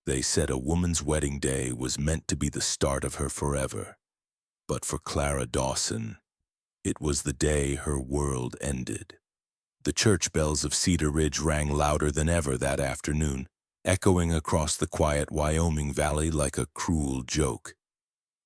They said a woman's wedding day was meant to be the start of her forever. But for Clara Dawson, it was the day her world ended. The church bells of Cedar Ridge rang louder than ever that afternoon, echoing across the quiet Wyoming valley like a cruel joke.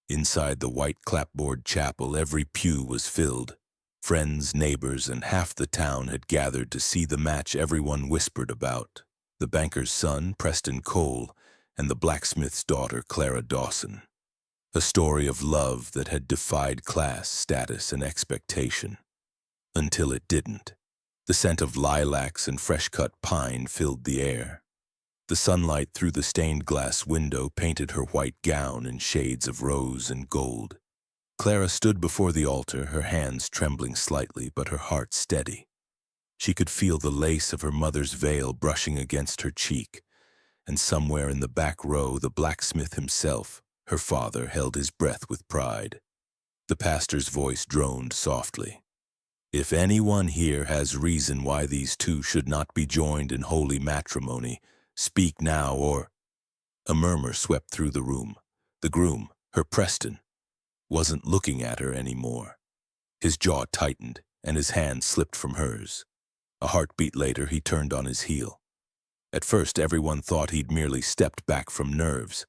Inside the white clapboard chapel, every pew was filled. Friends, neighbors, and half the town had gathered to see the match everyone whispered about: the banker's son, Preston Cole, and the blacksmith's daughter, Clara Dawson. A story of love that had defied class, status, and expectation. Until it didn't. The scent of lilacs and fresh-cut pine filled the air. The sunlight through the stained glass window painted her white gown in shades of rose and gold. Clara stood before the altar, her hands trembling slightly, but her heart steady. She could feel the lace of her mother's veil brushing against her cheek, and somewhere in the back row, the blacksmith himself, her father, held his breath with pride. The pastor's voice droned softly. "If anyone here has reason why these two should not be joined in holy matrimony, speak now or—" A murmur swept through the room. The groom, her Preston, wasn't looking at her anymore. His jaw tightened, and his hand slipped from hers. A heartbeat later, he turned on his heel. At first, everyone thought he'd merely stepped back from nerves.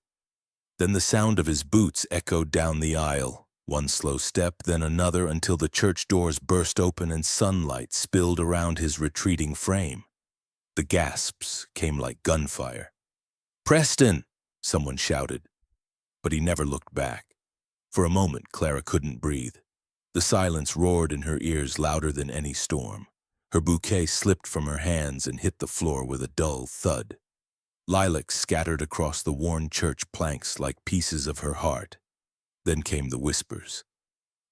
Then the sound of his boots echoed down the aisle, one slow step, then another, until the church doors burst open and sunlight spilled around his retreating frame. The gasps came like gunfire. "Preston!" someone shouted, but he never looked back. For a moment, Clara couldn't breathe. The silence roared in her ears louder than any storm. Her bouquet slipped from her hands and hit the floor with a dull thud. Lilacs scattered across the worn church planks like pieces of her heart. Then came the whispers.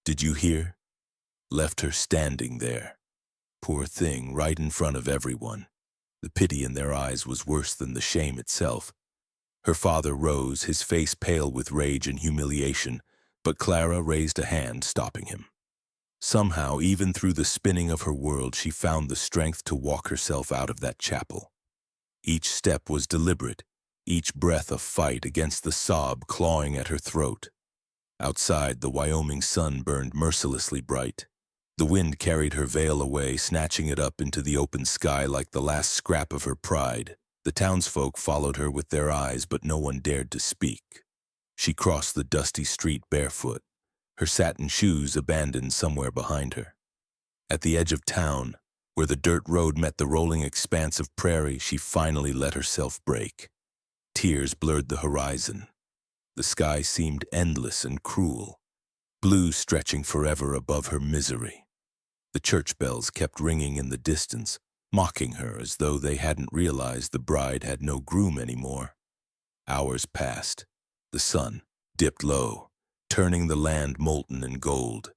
"Did you hear?" Left her standing there. Poor thing, right in front of everyone. The pity in their eyes was worse than the shame itself. Her father rose, his face pale with rage and humiliation, but Clara raised a hand, stopping him. Somehow, even through the spinning of her world, she found the strength to walk herself out of that chapel. Each step was deliberate, each breath a fight against the sob clawing at her throat. Outside, the Wyoming sun burned mercilessly bright. The wind carried her veil away, snatching it up into the open sky like the last scrap of her pride. The townsfolk followed her with their eyes, but no one dared to speak. She crossed the dusty street barefoot, her satin shoes abandoned somewhere behind her. At the edge of town, where the dirt road met the rolling expanse of prairie, she finally let herself break. Tears blurred the horizon. The sky seemed endless and cruel, blue stretching forever above her misery. The church bells kept ringing in the distance, mocking her as though they hadn't realized the bride had no groom anymore. Hours passed. The sun dipped low, turning the land molten in gold.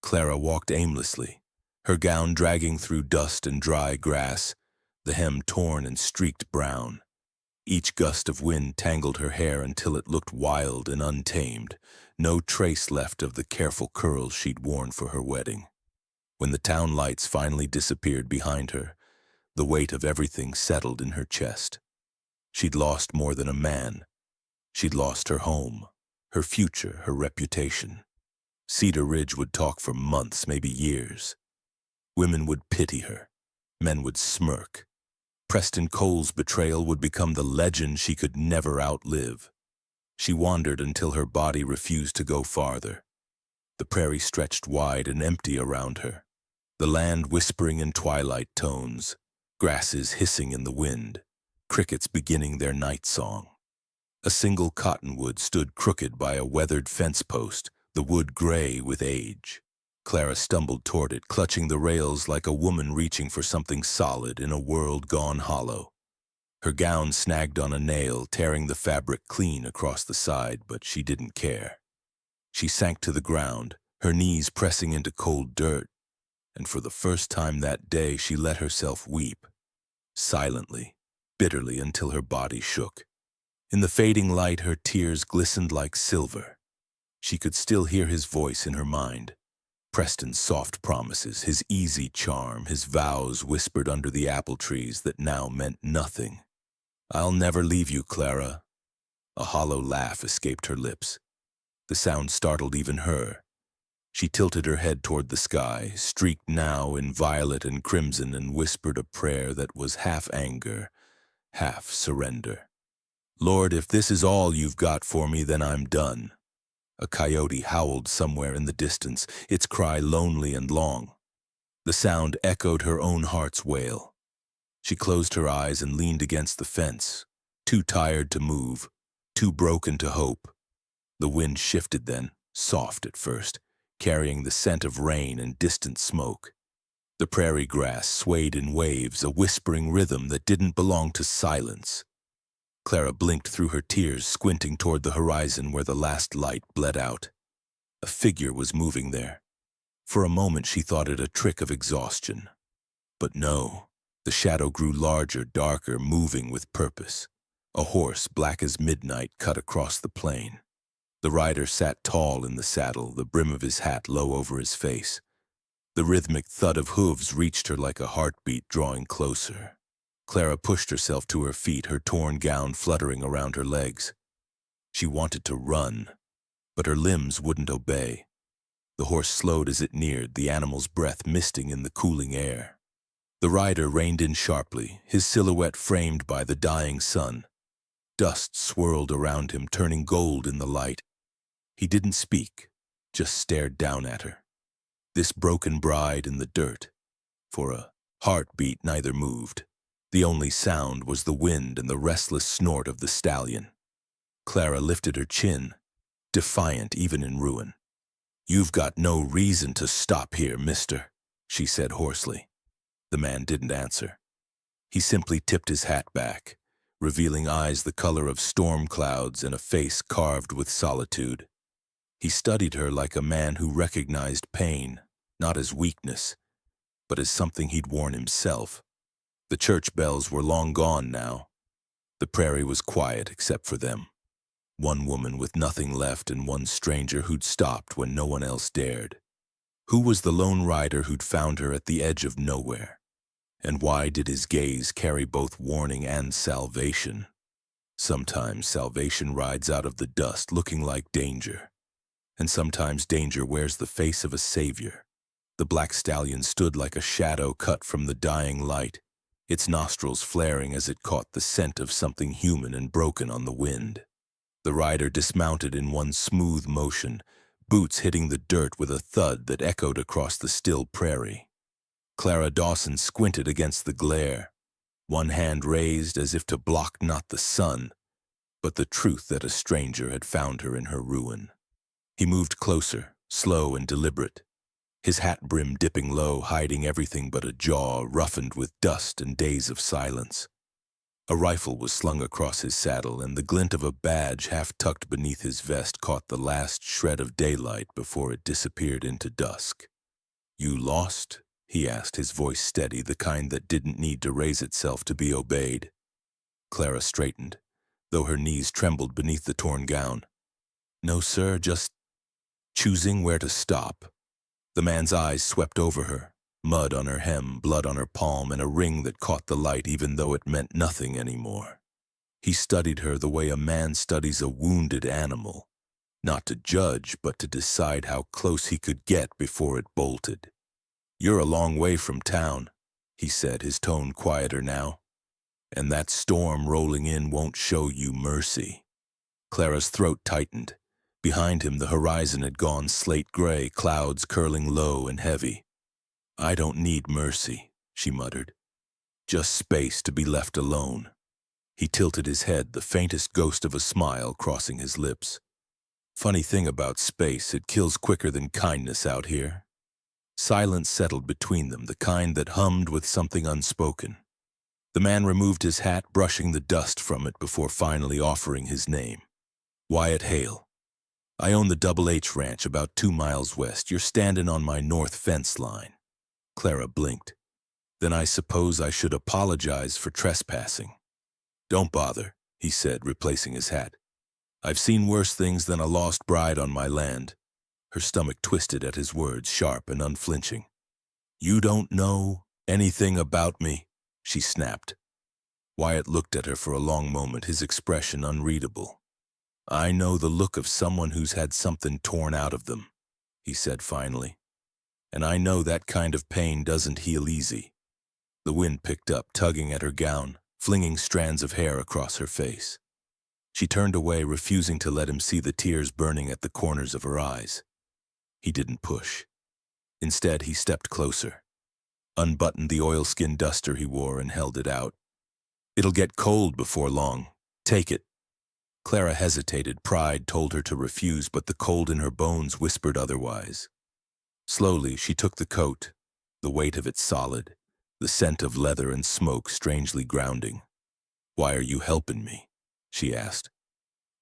Clara walked aimlessly, her gown dragging through dust and dry grass, the hem torn and streaked brown. Each gust of wind tangled her hair until it looked wild and untamed, no trace left of the careful curls she'd worn for her wedding. When the town lights finally disappeared behind her, the weight of everything settled in her chest. She'd lost more than a man. She'd lost her home, her future, her reputation. Cedar Ridge would talk for months, maybe years. Women would pity her. Men would smirk. Preston Cole's betrayal would become the legend she could never outlive. She wandered until her body refused to go farther. The prairie stretched wide and empty around her, the land whispering in twilight tones, grasses hissing in the wind, crickets beginning their night song. A single cottonwood stood crooked by a weathered fence post, the wood gray with age. Clara stumbled toward it, clutching the rails like a woman reaching for something solid in a world gone hollow. Her gown snagged on a nail, tearing the fabric clean across the side, but she didn't care. She sank to the ground, her knees pressing into cold dirt, and for the first time that day she let herself weep, silently, bitterly, until her body shook. In the fading light, her tears glistened like silver. She could still hear his voice in her mind. Preston's soft promises, his easy charm, his vows whispered under the apple trees that now meant nothing. "I'll never leave you, Clara. A hollow laugh escaped her lips. The sound startled even her. She tilted her head toward the sky, streaked now in violet and crimson, and whispered a prayer that was half anger, half surrender. "Lord, if this is all you've got for me, then I'm done." A coyote howled somewhere in the distance, its cry lonely and long. The sound echoed her own heart's wail. She closed her eyes and leaned against the fence, too tired to move, too broken to hope. The wind shifted then, soft at first, carrying the scent of rain and distant smoke. The prairie grass swayed in waves, a whispering rhythm that didn't belong to silence. Clara blinked through her tears, squinting toward the horizon where the last light bled out. A figure was moving there. For a moment she thought it a trick of exhaustion. But no, the shadow grew larger, darker, moving with purpose. A horse, black as midnight, cut across the plain. The rider sat tall in the saddle, the brim of his hat low over his face. The rhythmic thud of hooves reached her like a heartbeat, drawing closer. Clara pushed herself to her feet, her torn gown fluttering around her legs. She wanted to run, but her limbs wouldn't obey. The horse slowed as it neared, the animal's breath misting in the cooling air. The rider reined in sharply, his silhouette framed by the dying sun. Dust swirled around him, turning gold in the light. He didn't speak, just stared down at her. This broken bride in the dirt. For a heartbeat, neither moved. The only sound was the wind and the restless snort of the stallion. Clara lifted her chin, defiant even in ruin. "You've got no reason to stop here, mister," she said hoarsely. The man didn't answer. He simply tipped his hat back, revealing eyes the color of storm clouds and a face carved with solitude. He studied her like a man who recognized pain, not as weakness, but as something he'd worn himself. The church bells were long gone now. The prairie was quiet except for them. One woman with nothing left and one stranger who'd stopped when no one else dared. Who was the lone rider who'd found her at the edge of nowhere? And why did his gaze carry both warning and salvation? Sometimes salvation rides out of the dust looking like danger, and sometimes danger wears the face of a savior. The black stallion stood like a shadow cut from the dying light, its nostrils flaring as it caught the scent of something human and broken on the wind. The rider dismounted in one smooth motion, boots hitting the dirt with a thud that echoed across the still prairie. Clara Dawson squinted against the glare, one hand raised as if to block not the sun, but the truth that a stranger had found her in her ruin. He moved closer, slow and deliberate, his hat brim dipping low, hiding everything but a jaw roughened with dust and days of silence. A rifle was slung across his saddle, and the glint of a badge half tucked beneath his vest caught the last shred of daylight before it disappeared into dusk. "You lost?" he asked, his voice steady, the kind that didn't need to raise itself to be obeyed. Clara straightened, though her knees trembled beneath the torn gown. "No, sir, just choosing where to stop." The man's eyes swept over her, mud on her hem, blood on her palm, and a ring that caught the light even though it meant nothing anymore. He studied her the way a man studies a wounded animal, not to judge, but to decide how close he could get before it bolted. "You're a long way from town," he said, his tone quieter now. "And that storm rolling in won't show you mercy." Clara's throat tightened. Behind him, the horizon had gone slate gray, clouds curling low and heavy. "I don't need mercy," she muttered. "Just space to be left alone." He tilted his head, the faintest ghost of a smile crossing his lips. "Funny thing about space, it kills quicker than kindness out here." Silence settled between them, the kind that hummed with something unspoken. The man removed his hat, brushing the dust from it before finally offering his name. "Wyatt Hale. I own the Double H Ranch about 2 miles west. You're standing on my north fence line." Clara blinked. "Then I suppose I should apologize for trespassing." "Don't bother," he said, replacing his hat. "I've seen worse things than a lost bride on my land." Her stomach twisted at his words, sharp and unflinching. "You don't know anything about me," she snapped. Wyatt looked at her for a long moment, his expression unreadable. I know the look of someone who's had something torn out of them, he said finally. And I know that kind of pain doesn't heal easy. The wind picked up, tugging at her gown, flinging strands of hair across her face. She turned away, refusing to let him see the tears burning at the corners of her eyes. He didn't push. Instead, he stepped closer, unbuttoned the oilskin duster he wore and held it out. It'll get cold before long. Take it. Clara hesitated. Pride told her to refuse, but the cold in her bones whispered otherwise. Slowly, she took the coat, the weight of it solid, the scent of leather and smoke strangely grounding. "Why are you helping me?" she asked.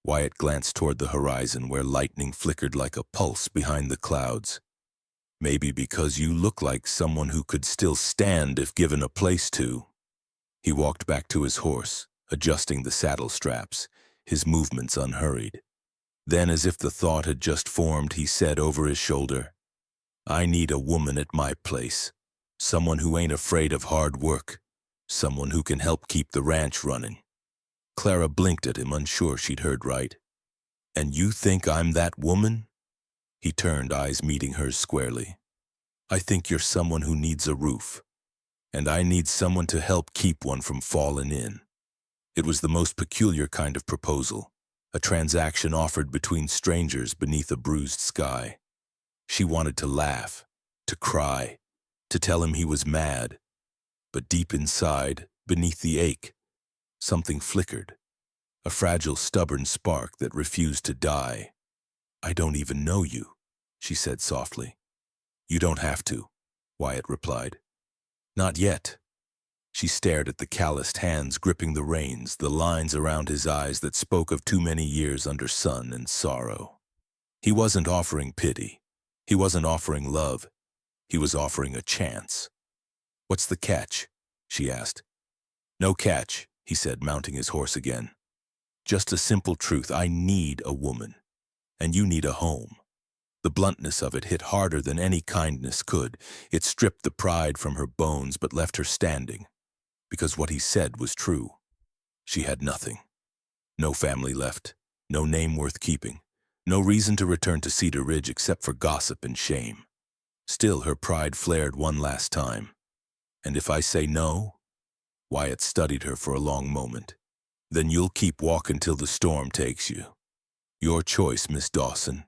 Wyatt glanced toward the horizon where lightning flickered like a pulse behind the clouds. "Maybe because you look like someone who could still stand if given a place to." He walked back to his horse, adjusting the saddle straps, his movements unhurried. Then, as if the thought had just formed, he said over his shoulder, "I need a woman at my place, someone who ain't afraid of hard work, someone who can help keep the ranch running." Clara blinked at him, unsure she'd heard right. "And you think I'm that woman?" He turned, eyes meeting hers squarely. "I think you're someone who needs a roof, and I need someone to help keep one from falling in." It was the most peculiar kind of proposal, a transaction offered between strangers beneath a bruised sky. She wanted to laugh, to cry, to tell him he was mad. But deep inside, beneath the ache, something flickered, a fragile, stubborn spark that refused to die. "I don't even know you," she said softly. "You don't have to," Wyatt replied. "Not yet." She stared at the calloused hands gripping the reins, the lines around his eyes that spoke of too many years under sun and sorrow. He wasn't offering pity. He wasn't offering love. He was offering a chance. "What's the catch?" she asked. "No catch," he said, mounting his horse again. "Just a simple truth. I need a woman, and you need a home." The bluntness of it hit harder than any kindness could. It stripped the pride from her bones but left her standing. Because what he said was true. She had nothing. No family left, no name worth keeping, no reason to return to Cedar Ridge except for gossip and shame. Still, her pride flared one last time. "And if I say no?" Wyatt studied her for a long moment. "Then you'll keep walking till the storm takes you. Your choice, Miss Dawson."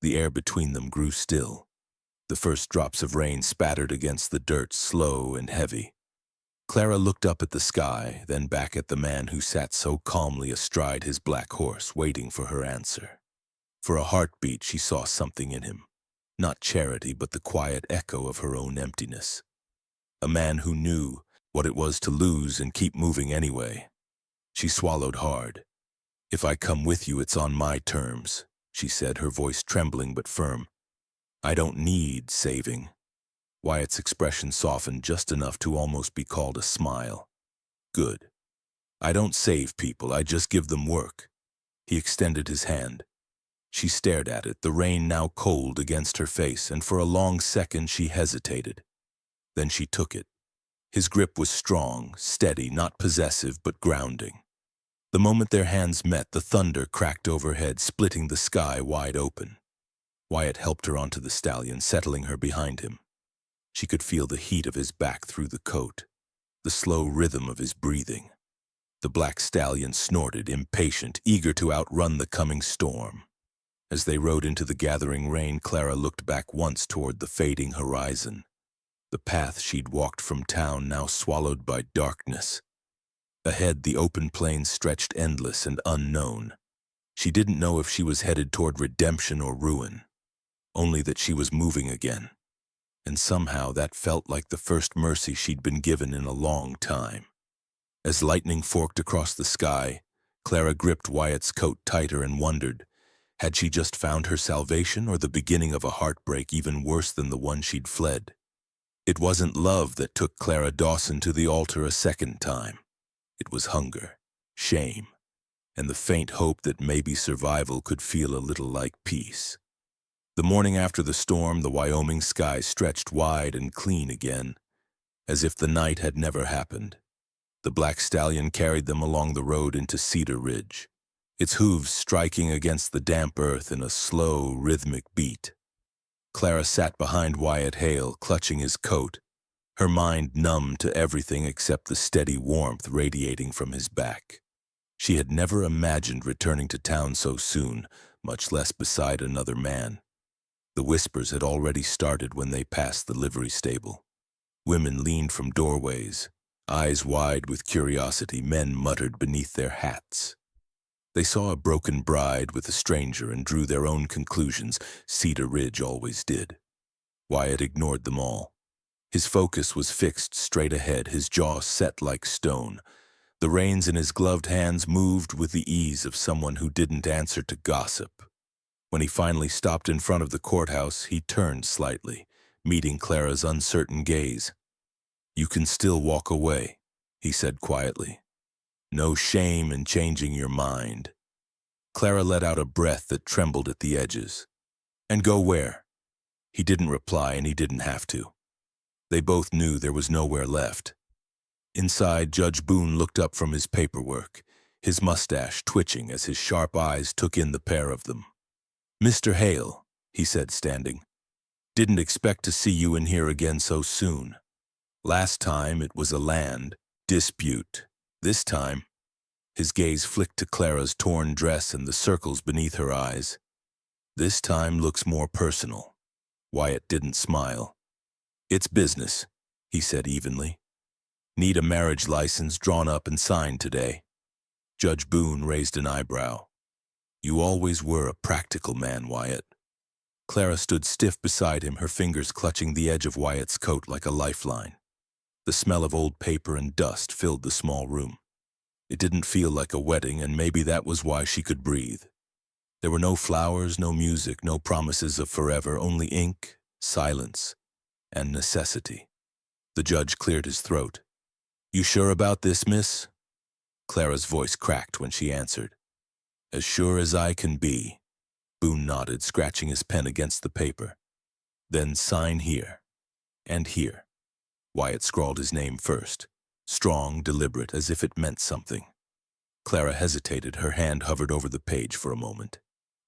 The air between them grew still. The first drops of rain spattered against the dirt, slow and heavy. Clara looked up at the sky, then back at the man who sat so calmly astride his black horse, waiting for her answer. For a heartbeat, she saw something in him. Not charity, but the quiet echo of her own emptiness. A man who knew what it was to lose and keep moving anyway. She swallowed hard. "If I come with you, it's on my terms," she said, her voice trembling but firm. "I don't need saving." Wyatt's expression softened just enough to almost be called a smile. "Good. I don't save people, I just give them work." He extended his hand. She stared at it, the rain now cold against her face, and for a long second she hesitated. Then she took it. His grip was strong, steady, not possessive, but grounding. The moment their hands met, the thunder cracked overhead, splitting the sky wide open. Wyatt helped her onto the stallion, settling her behind him. She could feel the heat of his back through the coat, the slow rhythm of his breathing. The black stallion snorted, impatient, eager to outrun the coming storm. As they rode into the gathering rain, Clara looked back once toward the fading horizon. The path she'd walked from town now swallowed by darkness. Ahead, the open plains stretched endless and unknown. She didn't know if she was headed toward redemption or ruin, only that she was moving again. And somehow that felt like the first mercy she'd been given in a long time. As lightning forked across the sky, Clara gripped Wyatt's coat tighter and wondered, had she just found her salvation or the beginning of a heartbreak even worse than the one she'd fled? It wasn't love that took Clara Dawson to the altar a second time. It was hunger, shame, and the faint hope that maybe survival could feel a little like peace. The morning after the storm, the Wyoming sky stretched wide and clean again, as if the night had never happened. The black stallion carried them along the road into Cedar Ridge. its hooves striking against the damp earth in a slow, rhythmic beat. Clara sat behind Wyatt Hale, clutching his coat, her mind numb to everything except the steady warmth radiating from his back. She had never imagined returning to town so soon, much less beside another man. The whispers had already started when they passed the livery stable. Women leaned from doorways, eyes wide with curiosity. Men muttered beneath their hats. They saw a broken bride with a stranger and drew their own conclusions. Cedar Ridge always did. Wyatt ignored them all. His focus was fixed straight ahead, his jaw set like stone. The reins in his gloved hands moved with the ease of someone who didn't answer to gossip. When he finally stopped in front of the courthouse, he turned slightly, meeting Clara's uncertain gaze. "You can still walk away," he said quietly. "No shame in changing your mind." Clara let out a breath that trembled at the edges. "And go where?" He didn't reply, and he didn't have to. They both knew there was nowhere left. Inside, Judge Boone looked up from his paperwork, his mustache twitching as his sharp eyes took in the pair of them. "Mr. Hale," he said, standing, "didn't expect to see you in here again so soon. Last time it was a land dispute. This time—" his gaze flicked to Clara's torn dress and the circles beneath her eyes. "This time looks more personal." Wyatt didn't smile. "It's business," he said evenly. "Need a marriage license drawn up and signed today." Judge Boone raised an eyebrow. "You always were a practical man, Wyatt." Clara stood stiff beside him, her fingers clutching the edge of Wyatt's coat like a lifeline. The smell of old paper and dust filled the small room. It didn't feel like a wedding, and maybe that was why she could breathe. There were no flowers, no music, no promises of forever, only ink, silence, and necessity. The judge cleared his throat. "You sure about this, miss?" Clara's voice cracked when she answered. "As sure as I can be." Boone nodded, scratching his pen against the paper. "Then sign here. And here." Wyatt scrawled his name first, strong, deliberate, as if it meant something. Clara hesitated, her hand hovered over the page for a moment.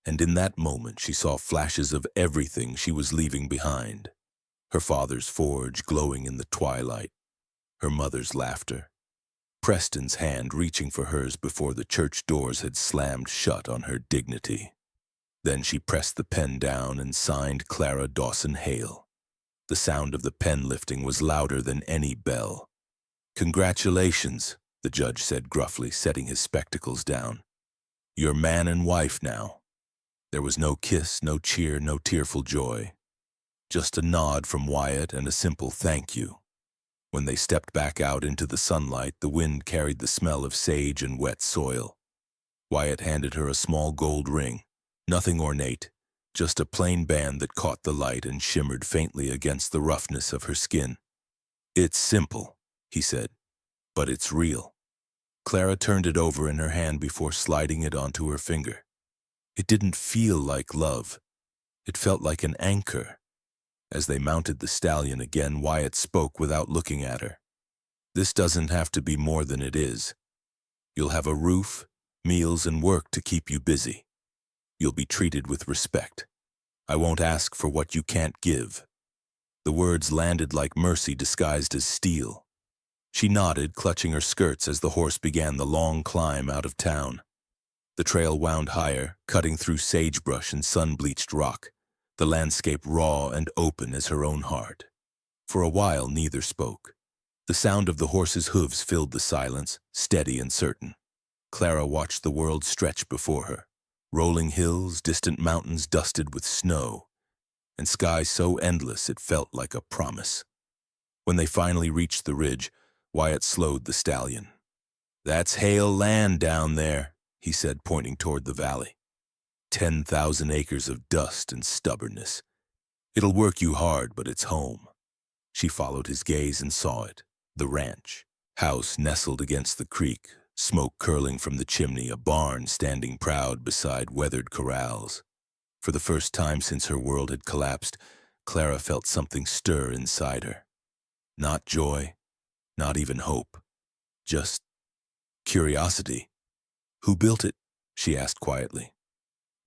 And in that moment she saw flashes of everything she was leaving behind. Her father's forge glowing in the twilight, her mother's laughter, Preston's hand reaching for hers before the church doors had slammed shut on her dignity. Then she pressed the pen down and signed Clara Dawson Hale. The sound of the pen lifting was louder than any bell. "Congratulations," the judge said gruffly, setting his spectacles down. "You're man and wife now." There was no kiss, no cheer, no tearful joy. Just a nod from Wyatt and a simple thank you. When they stepped back out into the sunlight, the wind carried the smell of sage and wet soil. Wyatt handed her a small gold ring, nothing ornate, just a plain band that caught the light and shimmered faintly against the roughness of her skin. "It's simple," he said, "but it's real." Clara turned it over in her hand before sliding it onto her finger. It didn't feel like love. It felt like an anchor. As they mounted the stallion again, Wyatt spoke without looking at her. "This doesn't have to be more than it is. You'll have a roof, meals, and work to keep you busy. You'll be treated with respect. I won't ask for what you can't give." The words landed like mercy disguised as steel. She nodded, clutching her skirts as the horse began the long climb out of town. The trail wound higher, cutting through sagebrush and sun-bleached rock, the landscape raw and open as her own heart. For a while, neither spoke. The sound of the horse's hooves filled the silence, steady and certain. Clara watched the world stretch before her, rolling hills, distant mountains dusted with snow, and sky so endless it felt like a promise. When they finally reached the ridge, Wyatt slowed the stallion. "That's Hale land down there," he said, pointing toward the valley. 10,000 acres of dust and stubbornness. "It'll work you hard, but it's home." She followed his gaze and saw it. The ranch. House nestled against the creek, smoke curling from the chimney, a barn standing proud beside weathered corrals. For the first time since her world had collapsed, Clara felt something stir inside her. Not joy, not even hope. Just curiosity. Who built it? she asked quietly.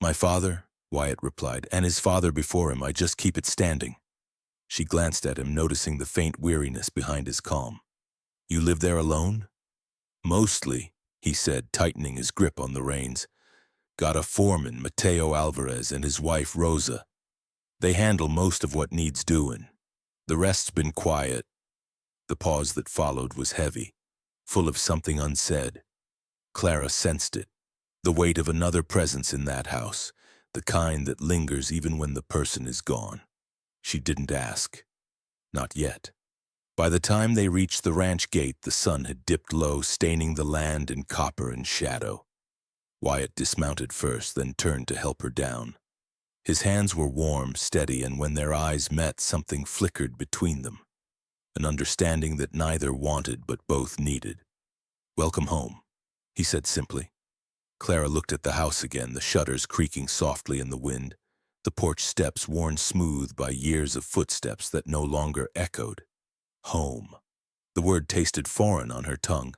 My father, Wyatt replied, and his father before him. I just keep it standing. She glanced at him, noticing the faint weariness behind his calm. You live there alone? Mostly, he said, tightening his grip on the reins. Got a foreman, Mateo Alvarez, and his wife, Rosa. They handle most of what needs doing. The rest's been quiet. The pause that followed was heavy, full of something unsaid. Clara sensed it, the weight of another presence in that house, the kind that lingers even when the person is gone. She didn't ask. Not yet. By the time they reached the ranch gate, the sun had dipped low, staining the land in copper and shadow. Wyatt dismounted first, then turned to help her down. His hands were warm, steady, and when their eyes met, something flickered between them. An understanding that neither wanted but both needed. Welcome home, he said simply. Clara looked at the house again, the shutters creaking softly in the wind, the porch steps worn smooth by years of footsteps that no longer echoed. Home. The word tasted foreign on her tongue,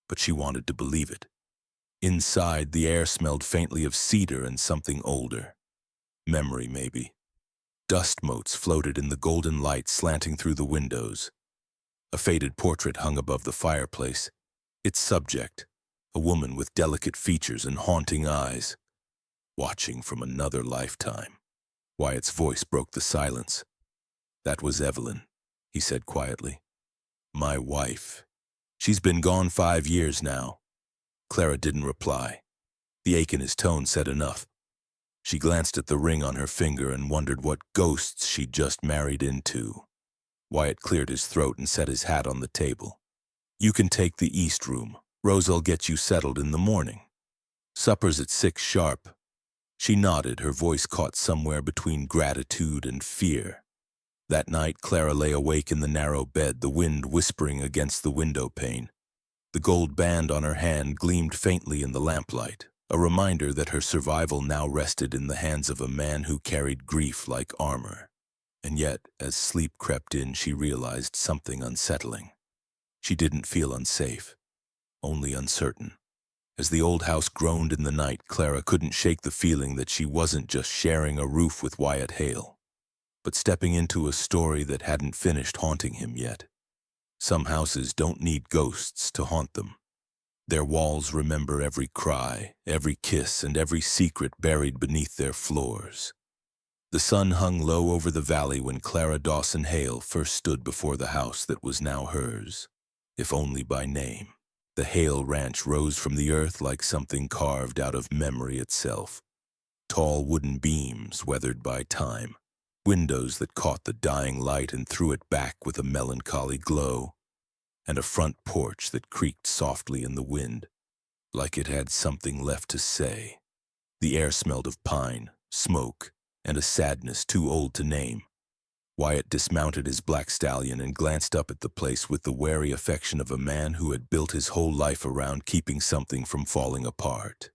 but she wanted to believe it. Inside, the air smelled faintly of cedar and something older. Memory, maybe. Dust motes floated in the golden light slanting through the windows. A faded portrait hung above the fireplace, its subject, a woman with delicate features and haunting eyes, watching from another lifetime. Wyatt's voice broke the silence. That was Evelyn, he said quietly. My wife. She's been gone 5 years now. Clara didn't reply. The ache in his tone said enough. She glanced at the ring on her finger and wondered what ghosts she'd just married into. Wyatt cleared his throat and set his hat on the table. You can take the east room. Rose'll get you settled in the morning. Supper's at 6 sharp. She nodded, her voice caught somewhere between gratitude and fear. That night, Clara lay awake in the narrow bed, the wind whispering against the window pane. The gold band on her hand gleamed faintly in the lamplight, a reminder that her survival now rested in the hands of a man who carried grief like armor. And yet, as sleep crept in, she realized something unsettling. She didn't feel unsafe, only uncertain. As the old house groaned in the night, Clara couldn't shake the feeling that she wasn't just sharing a roof with Wyatt Hale, but stepping into a story that hadn't finished haunting him yet. Some houses don't need ghosts to haunt them. Their walls remember every cry, every kiss, and every secret buried beneath their floors. The sun hung low over the valley when Clara Dawson Hale first stood before the house that was now hers, if only by name. The Hale Ranch rose from the earth like something carved out of memory itself. Tall wooden beams weathered by time, windows that caught the dying light and threw it back with a melancholy glow, and a front porch that creaked softly in the wind, like it had something left to say. The air smelled of pine, smoke, and a sadness too old to name. Wyatt dismounted his black stallion and glanced up at the place with the wary affection of a man who had built his whole life around keeping something from falling apart.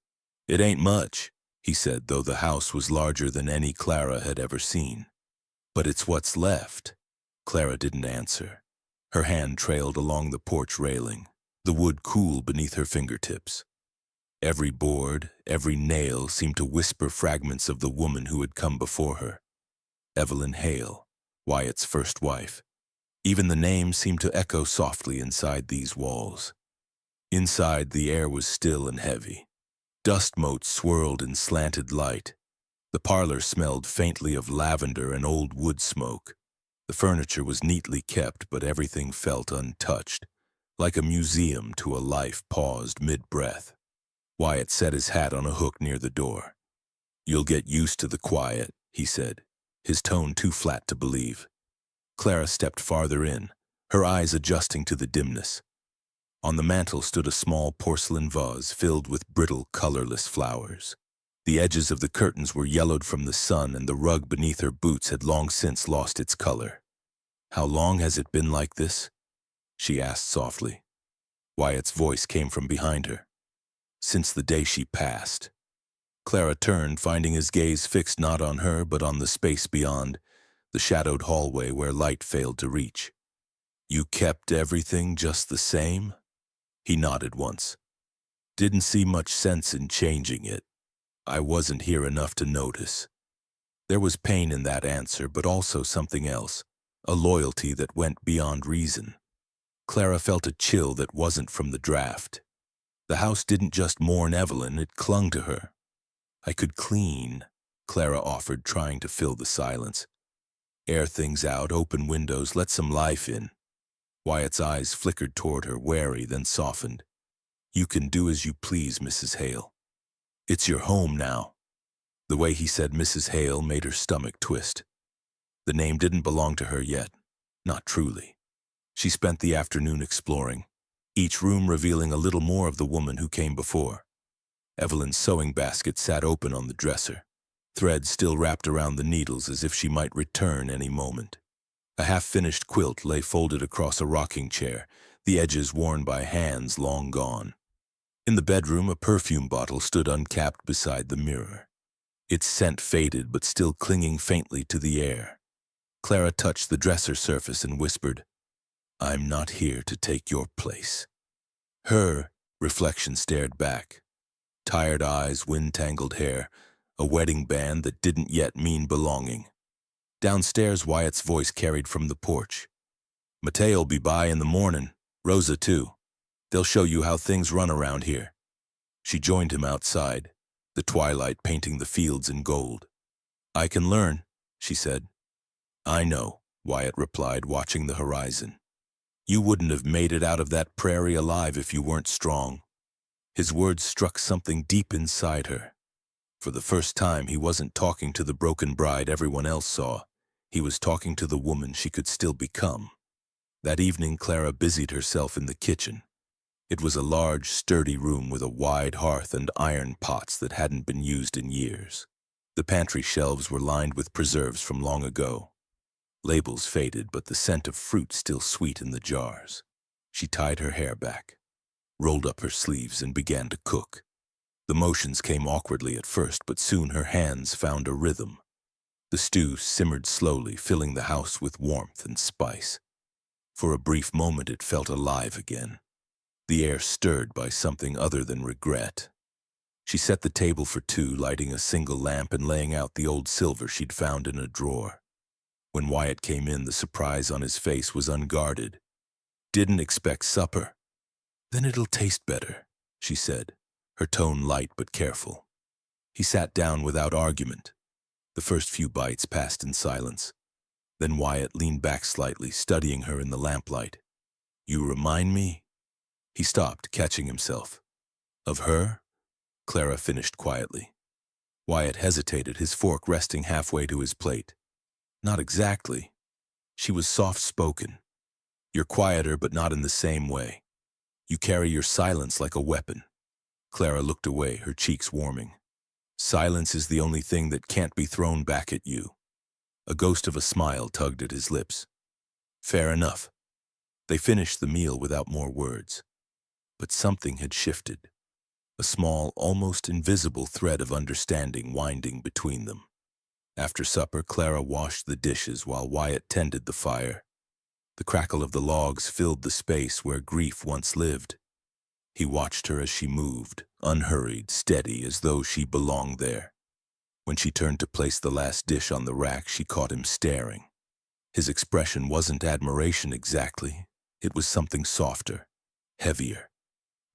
It ain't much, he said, though the house was larger than any Clara had ever seen. But it's what's left. Clara didn't answer. Her hand trailed along the porch railing, the wood cool beneath her fingertips. Every board, every nail seemed to whisper fragments of the woman who had come before her. Evelyn Hale, Wyatt's first wife. Even the name seemed to echo softly inside these walls. Inside, the air was still and heavy. Dust motes swirled in slanted light. The parlor smelled faintly of lavender and old wood smoke. The furniture was neatly kept, but everything felt untouched, like a museum to a life paused mid-breath. Wyatt set his hat on a hook near the door. You'll get used to the quiet, he said, his tone too flat to believe. Clara stepped farther in, her eyes adjusting to the dimness. On the mantel stood a small porcelain vase filled with brittle, colorless flowers. The edges of the curtains were yellowed from the sun, and the rug beneath her boots had long since lost its color. How long has it been like this? She asked softly. Wyatt's voice came from behind her. Since the day she passed. Clara turned, finding his gaze fixed not on her but on the space beyond, the shadowed hallway where light failed to reach. You kept everything just the same? He nodded once. Didn't see much sense in changing it. I wasn't here enough to notice. There was pain in that answer, but also something else, a loyalty that went beyond reason. Clara felt a chill that wasn't from the draft. The house didn't just mourn Evelyn, it clung to her. I could clean, Clara offered, trying to fill the silence. Air things out, open windows, let some life in. Wyatt's eyes flickered toward her, wary, then softened. You can do as you please, Mrs. Hale. It's your home now. The way he said Mrs. Hale made her stomach twist. The name didn't belong to her yet, not truly. She spent the afternoon exploring, each room revealing a little more of the woman who came before. Evelyn's sewing basket sat open on the dresser, thread still wrapped around the needles as if she might return any moment. A half-finished quilt lay folded across a rocking chair, the edges worn by hands long gone. In the bedroom, a perfume bottle stood uncapped beside the mirror, its scent faded but still clinging faintly to the air. Clara touched the dresser surface and whispered, I'm not here to take your place. Her reflection stared back. Tired eyes, wind-tangled hair, a wedding band that didn't yet mean belonging. Downstairs, Wyatt's voice carried from the porch. Mateo'll be by in the morning, Rosa too. They'll show you how things run around here. She joined him outside, the twilight painting the fields in gold. I can learn, she said. I know, Wyatt replied, watching the horizon. You wouldn't have made it out of that prairie alive if you weren't strong. His words struck something deep inside her. For the first time, he wasn't talking to the broken bride everyone else saw. He was talking to the woman she could still become. That evening, Clara busied herself in the kitchen. It was a large, sturdy room with a wide hearth and iron pots that hadn't been used in years. The pantry shelves were lined with preserves from long ago. Labels faded, but the scent of fruit still sweet in the jars. She tied her hair back, rolled up her sleeves, and began to cook. The motions came awkwardly at first, but soon her hands found a rhythm. The stew simmered slowly, filling the house with warmth and spice. For a brief moment it felt alive again, the air stirred by something other than regret. She set the table for two, lighting a single lamp and laying out the old silver she'd found in a drawer. When Wyatt came in, the surprise on his face was unguarded. Didn't expect supper. Then it'll taste better, she said, her tone light but careful. He sat down without argument. The first few bites passed in silence. Then Wyatt leaned back slightly, studying her in the lamplight. You remind me? He stopped, catching himself. Of her? Clara finished quietly. Wyatt hesitated, his fork resting halfway to his plate. Not exactly. She was soft-spoken. You're quieter, but not in the same way. You carry your silence like a weapon. Clara looked away, her cheeks warming. Silence is the only thing that can't be thrown back at you. A ghost of a smile tugged at his lips. Fair enough. They finished the meal without more words. But something had shifted. A small, almost invisible thread of understanding winding between them. After supper, Clara washed the dishes while Wyatt tended the fire. The crackle of the logs filled the space where grief once lived. He watched her as she moved, unhurried, steady, as though she belonged there. When she turned to place the last dish on the rack, she caught him staring. His expression wasn't admiration exactly. It was something softer, heavier,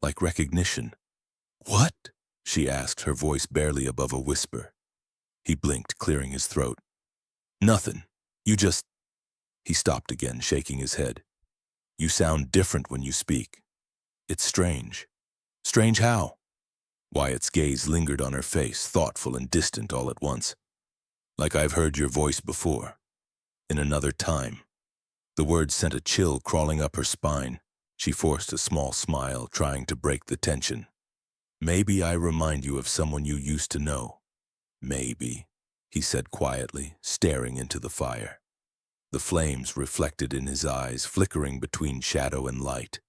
like recognition. What? She asked, her voice barely above a whisper. He blinked, clearing his throat. Nothing. You just... He stopped again, shaking his head. You sound different when you speak. It's strange. Strange how? Wyatt's gaze lingered on her face, thoughtful and distant all at once. Like I've heard your voice before. In another time. The words sent a chill crawling up her spine. She forced a small smile, trying to break the tension. Maybe I remind you of someone you used to know. Maybe, he said quietly, staring into the fire. The flames reflected in his eyes, flickering between shadow and light.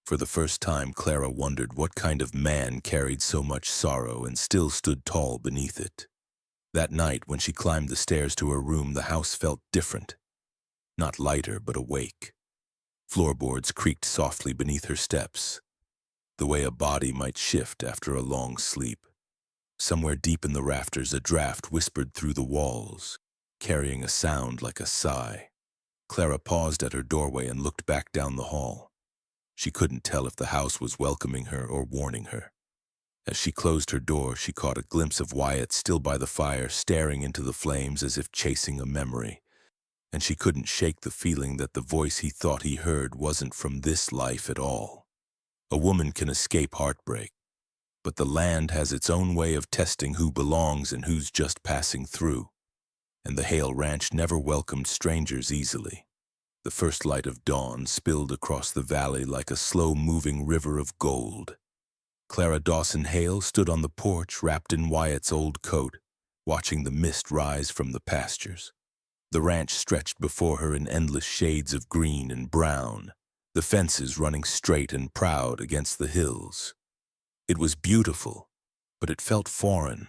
For the first time, Clara wondered what kind of man carried so much sorrow and still stood tall beneath it. That night, when she climbed the stairs to her room, the house felt different. Not lighter, but awake. Floorboards creaked softly beneath her steps. the way a body might shift after a long sleep. Somewhere deep in the rafters, a draft whispered through the walls, carrying a sound like a sigh. Clara paused at her doorway and looked back down the hall. She couldn't tell if the house was welcoming her or warning her. As she closed her door, she caught a glimpse of Wyatt still by the fire, staring into the flames as if chasing a memory. And she couldn't shake the feeling that the voice he thought he heard wasn't from this life at all. A woman can escape heartbreak, but the land has its own way of testing who belongs and who's just passing through. And the Hale Ranch never welcomed strangers easily. The first light of dawn spilled across the valley like a slow-moving river of gold. Clara Dawson Hale stood on the porch wrapped in Wyatt's old coat, watching the mist rise from the pastures. The ranch stretched before her in endless shades of green and brown, the fences running straight and proud against the hills. It was beautiful, but it felt foreign,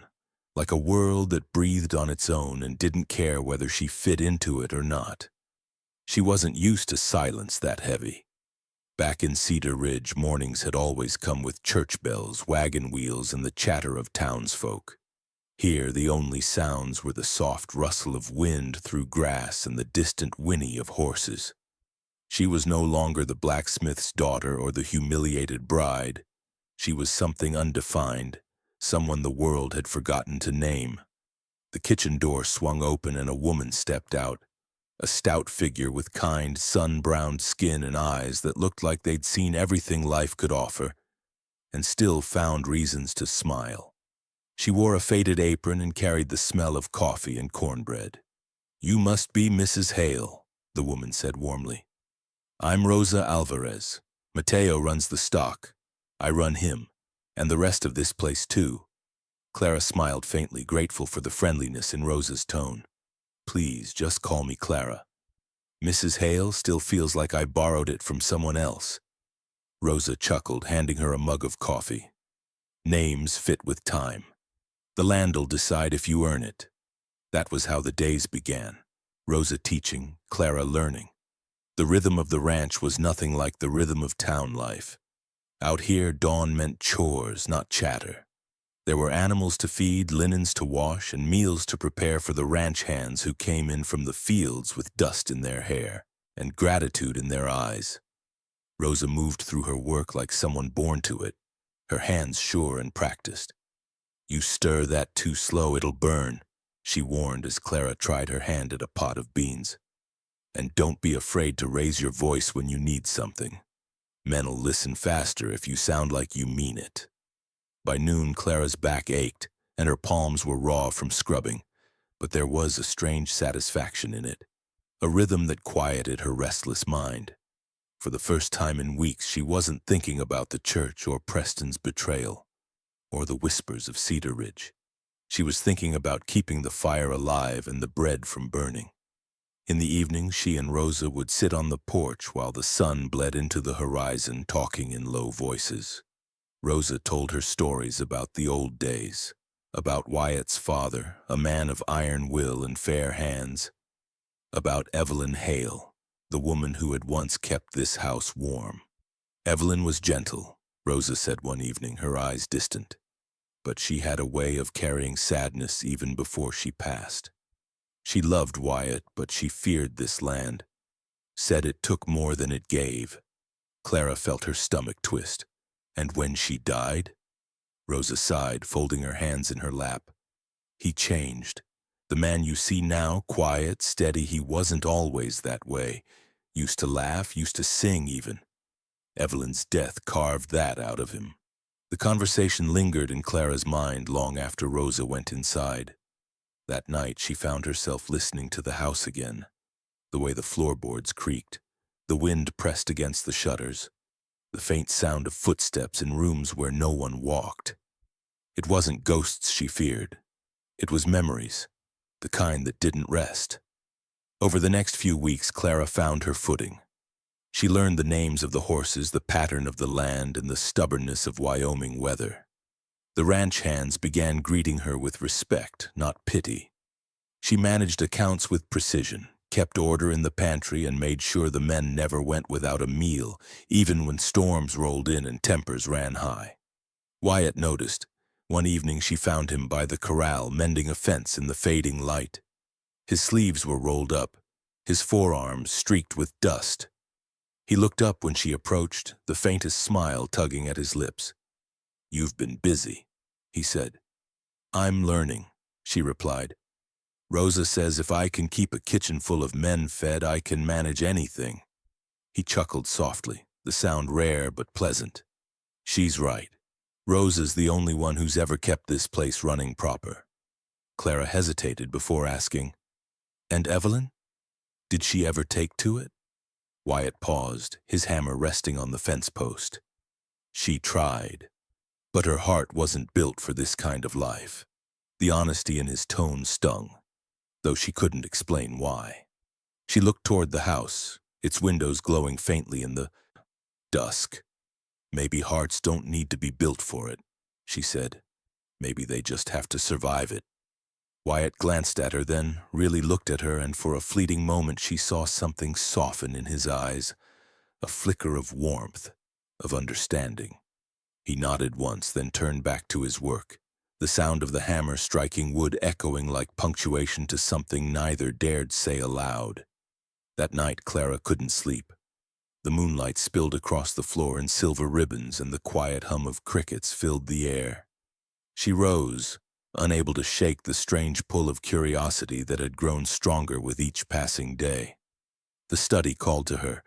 like a world that breathed on its own and didn't care whether she fit into it or not. She wasn't used to silence that heavy. Back in Cedar Ridge, mornings had always come with church bells, wagon wheels, and the chatter of townsfolk. Here, the only sounds were the soft rustle of wind through grass and the distant whinny of horses. She was no longer the blacksmith's daughter or the humiliated bride. She was something undefined, someone the world had forgotten to name. The kitchen door swung open and a woman stepped out, a stout figure with kind, sun-browned skin and eyes that looked like they'd seen everything life could offer, and still found reasons to smile. She wore a faded apron and carried the smell of coffee and cornbread. "You must be Mrs. Hale," the woman said warmly. "I'm Rosa Alvarez. Mateo runs the stock. I run him, and the rest of this place too." Clara smiled faintly, grateful for the friendliness in Rosa's tone. "Please, just call me Clara. Mrs. Hale still feels like I borrowed it from someone else." Rosa chuckled, handing her a mug of coffee. "Names fit with time. The land'll decide if you earn it." That was how the days began. Rosa teaching, Clara learning. The rhythm of the ranch was nothing like the rhythm of town life. Out here, dawn meant chores, not chatter. There were animals to feed, linens to wash, and meals to prepare for the ranch hands who came in from the fields with dust in their hair and gratitude in their eyes. Rosa moved through her work like someone born to it, her hands sure and practiced. "You stir that too slow, it'll burn," she warned as Clara tried her hand at a pot of beans. "And don't be afraid to raise your voice when you need something. Men'll listen faster if you sound like you mean it." By noon, Clara's back ached, and her palms were raw from scrubbing, but there was a strange satisfaction in it, a rhythm that quieted her restless mind. For the first time in weeks, she wasn't thinking about the church or Preston's betrayal, or the whispers of Cedar Ridge. She was thinking about keeping the fire alive and the bread from burning. In the evening, she and Rosa would sit on the porch while the sun bled into the horizon, talking in low voices. Rosa told her stories about the old days, about Wyatt's father, a man of iron will and fair hands, about Evelyn Hale, the woman who had once kept this house warm. Evelyn was gentle, Rosa said one evening, her eyes distant, but she had a way of carrying sadness even before she passed. She loved Wyatt, but she feared this land, said it took more than it gave. Clara felt her stomach twist. "And when she died?" Rosa sighed, folding her hands in her lap. "He changed. The man you see now, quiet, steady, he wasn't always that way. Used to laugh, used to sing even. Evelyn's death carved that out of him." The conversation lingered in Clara's mind long after Rosa went inside. That night, she found herself listening to the house again, the way the floorboards creaked, the wind pressed against the shutters, the faint sound of footsteps in rooms where no one walked. It wasn't ghosts she feared. It was memories, the kind that didn't rest. Over the next few weeks, Clara found her footing. She learned the names of the horses, the pattern of the land, and the stubbornness of Wyoming weather. The ranch hands began greeting her with respect, not pity. She managed accounts with precision, kept order in the pantry, and made sure the men never went without a meal, even when storms rolled in and tempers ran high. Wyatt noticed. One evening she found him by the corral mending a fence in the fading light. His sleeves were rolled up, his forearms streaked with dust. He looked up when she approached, the faintest smile tugging at his lips. "You've been busy," he said. "I'm learning," she replied. "Rosa says if I can keep a kitchen full of men fed, I can manage anything." He chuckled softly, the sound rare but pleasant. "She's right. Rosa's the only one who's ever kept this place running proper." Clara hesitated before asking, "And Evelyn? Did she ever take to it?" Wyatt paused, his hammer resting on the fence post. "She tried, but her heart wasn't built for this kind of life." The honesty in his tone stung, though she couldn't explain why. She looked toward the house, its windows glowing faintly in the dusk. "Maybe hearts don't need to be built for it," she said. "Maybe they just have to survive it." Wyatt glanced at her, then really looked at her, and for a fleeting moment she saw something soften in his eyes, a flicker of warmth, of understanding. He nodded once, then turned back to his work, the sound of the hammer striking wood echoing like punctuation to something neither dared say aloud. That night Clara couldn't sleep. The moonlight spilled across the floor in silver ribbons, and the quiet hum of crickets filled the air. She rose, unable to shake the strange pull of curiosity that had grown stronger with each passing day. The study called to her,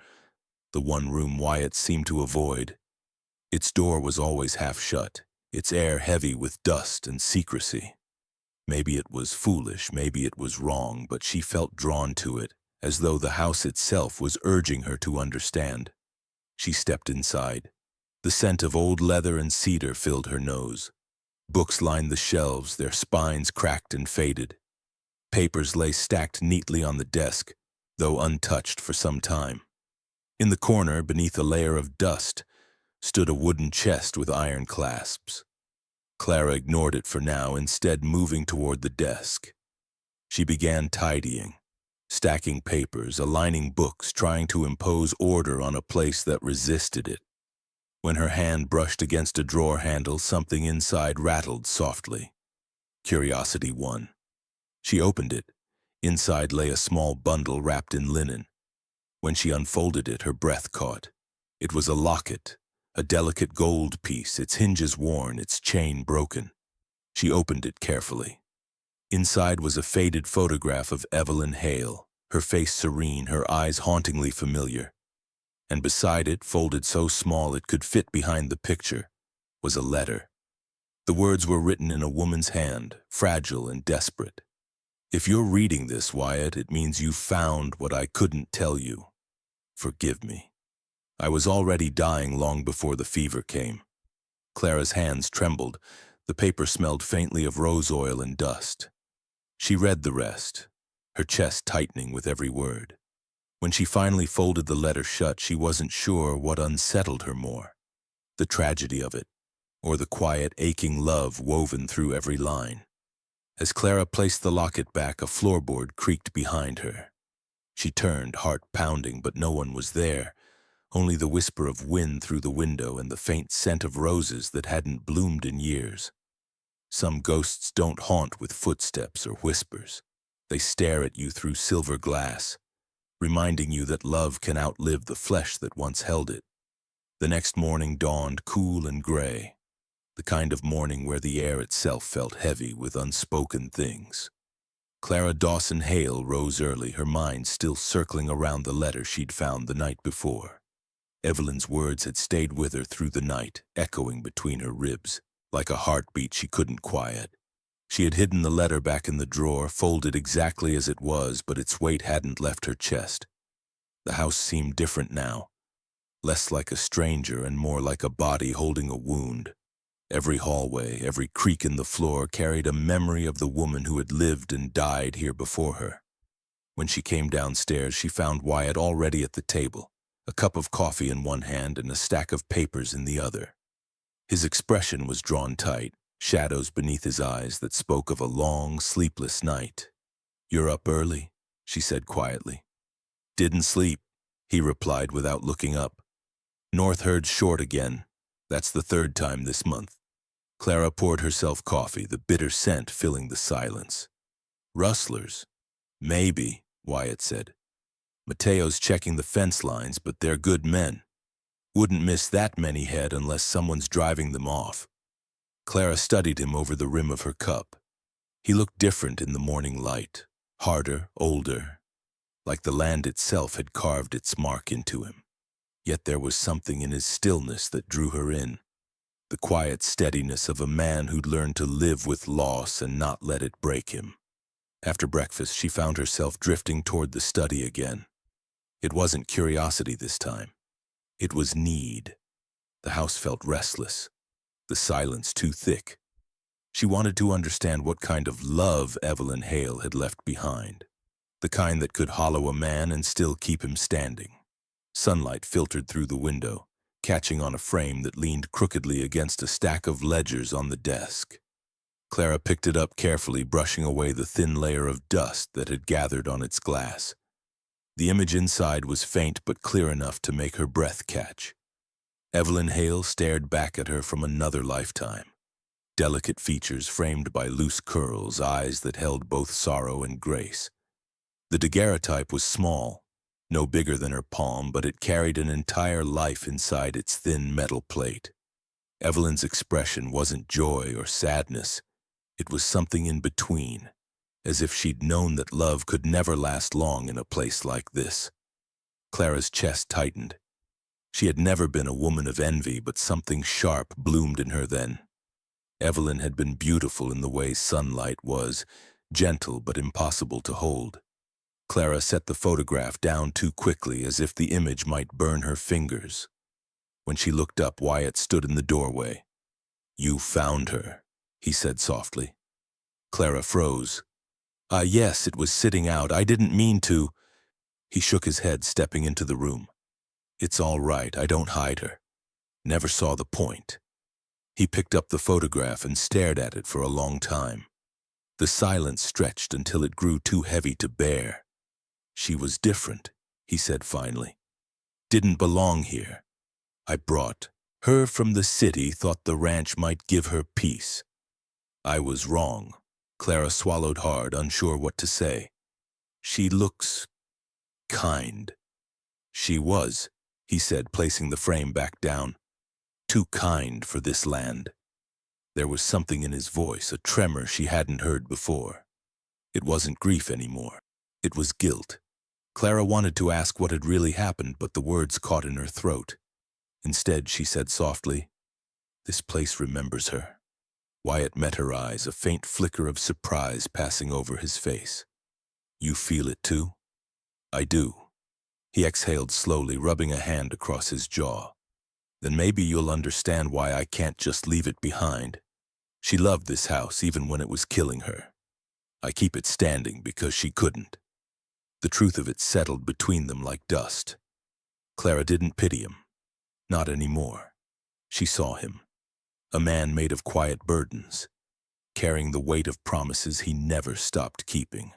the one room Wyatt seemed to avoid. Its door was always half shut, its air heavy with dust and secrecy. Maybe it was foolish, maybe it was wrong, but she felt drawn to it, as though the house itself was urging her to understand. She stepped inside. The scent of old leather and cedar filled her nose. Books lined the shelves, their spines cracked and faded. Papers lay stacked neatly on the desk, though untouched for some time. In the corner, beneath a layer of dust, stood a wooden chest with iron clasps. Clara ignored it for now, instead moving toward the desk. She began tidying, stacking papers, aligning books, trying to impose order on a place that resisted it. When her hand brushed against a drawer handle, something inside rattled softly. Curiosity won. She opened it. Inside lay a small bundle wrapped in linen. When she unfolded it, her breath caught. It was a locket, a delicate gold piece, its hinges worn, its chain broken. She opened it carefully. Inside was a faded photograph of Evelyn Hale, her face serene, her eyes hauntingly familiar. And beside it, folded so small it could fit behind the picture, was a letter. The words were written in a woman's hand, fragile and desperate. "If you're reading this, Wyatt, it means you found what I couldn't tell you. Forgive me. I was already dying long before the fever came." Clara's hands trembled. The paper smelled faintly of rose oil and dust. She read the rest, her chest tightening with every word. When she finally folded the letter shut, she wasn't sure what unsettled her more, the tragedy of it, or the quiet, aching love woven through every line. As Clara placed the locket back, a floorboard creaked behind her. She turned, heart pounding, but no one was there, only the whisper of wind through the window and the faint scent of roses that hadn't bloomed in years. Some ghosts don't haunt with footsteps or whispers. They stare at you through silver glass, reminding you that love can outlive the flesh that once held it. The next morning dawned cool and gray, the kind of morning where the air itself felt heavy with unspoken things. Clara Dawson Hale rose early, her mind still circling around the letter she'd found the night before. Evelyn's words had stayed with her through the night, echoing between her ribs, like a heartbeat she couldn't quiet. She had hidden the letter back in the drawer, folded exactly as it was, but its weight hadn't left her chest. The house seemed different now, less like a stranger and more like a body holding a wound. Every hallway, every creak in the floor carried a memory of the woman who had lived and died here before her. When she came downstairs, she found Wyatt already at the table, a cup of coffee in one hand and a stack of papers in the other. His expression was drawn tight, shadows beneath his eyes that spoke of a long, sleepless night. "You're up early?" she said quietly. Didn't sleep, he replied without looking up. North heard short again. That's the third time this month. Clara poured herself coffee, the bitter scent filling the silence. Rustlers? Maybe, Wyatt said. Mateo's checking the fence lines, but they're good men. Wouldn't miss that many head unless someone's driving them off. Clara studied him over the rim of her cup. He looked different in the morning light, harder, older, like the land itself had carved its mark into him. Yet there was something in his stillness that drew her in, the quiet steadiness of a man who'd learned to live with loss and not let it break him. After breakfast, she found herself drifting toward the study again. It wasn't curiosity this time. It was need. The house felt restless, the silence too thick. She wanted to understand what kind of love Evelyn Hale had left behind, the kind that could hollow a man and still keep him standing. Sunlight filtered through the window, catching on a frame that leaned crookedly against a stack of ledgers on the desk. Clara picked it up carefully, brushing away the thin layer of dust that had gathered on its glass. The image inside was faint but clear enough to make her breath catch. Evelyn Hale stared back at her from another lifetime. Delicate features framed by loose curls, eyes that held both sorrow and grace. The daguerreotype was small, no bigger than her palm, but it carried an entire life inside its thin metal plate. Evelyn's expression wasn't joy or sadness. It was something in between, as if she'd known that love could never last long in a place like this. Clara's chest tightened. She had never been a woman of envy, but something sharp bloomed in her then. Evelyn had been beautiful in the way sunlight was, gentle but impossible to hold. Clara set the photograph down too quickly, as if the image might burn her fingers. When she looked up, Wyatt stood in the doorway. "You found her," he said softly. Clara froze. Yes, it was sitting out. I didn't mean to." He shook his head, stepping into the room. "It's all right. I don't hide her. Never saw the point." He picked up the photograph and stared at it for a long time. The silence stretched until it grew too heavy to bear. "She was different," he said finally. "Didn't belong here. I brought her from the city, thought the ranch might give her peace. I was wrong." Clara swallowed hard, unsure what to say. "She looks kind." "She was," he said, placing the frame back down. "Too kind for this land." There was something in his voice, a tremor she hadn't heard before. It wasn't grief anymore. It was guilt. Clara wanted to ask what had really happened, but the words caught in her throat. Instead, she said softly, "This place remembers her." Wyatt met her eyes, a faint flicker of surprise passing over his face. "You feel it too?" "I do." He exhaled slowly, rubbing a hand across his jaw. "Then maybe you'll understand why I can't just leave it behind. She loved this house even when it was killing her. I keep it standing because she couldn't." The truth of it settled between them like dust. Clara didn't pity him. Not anymore. She saw him. A man made of quiet burdens, carrying the weight of promises he never stopped keeping.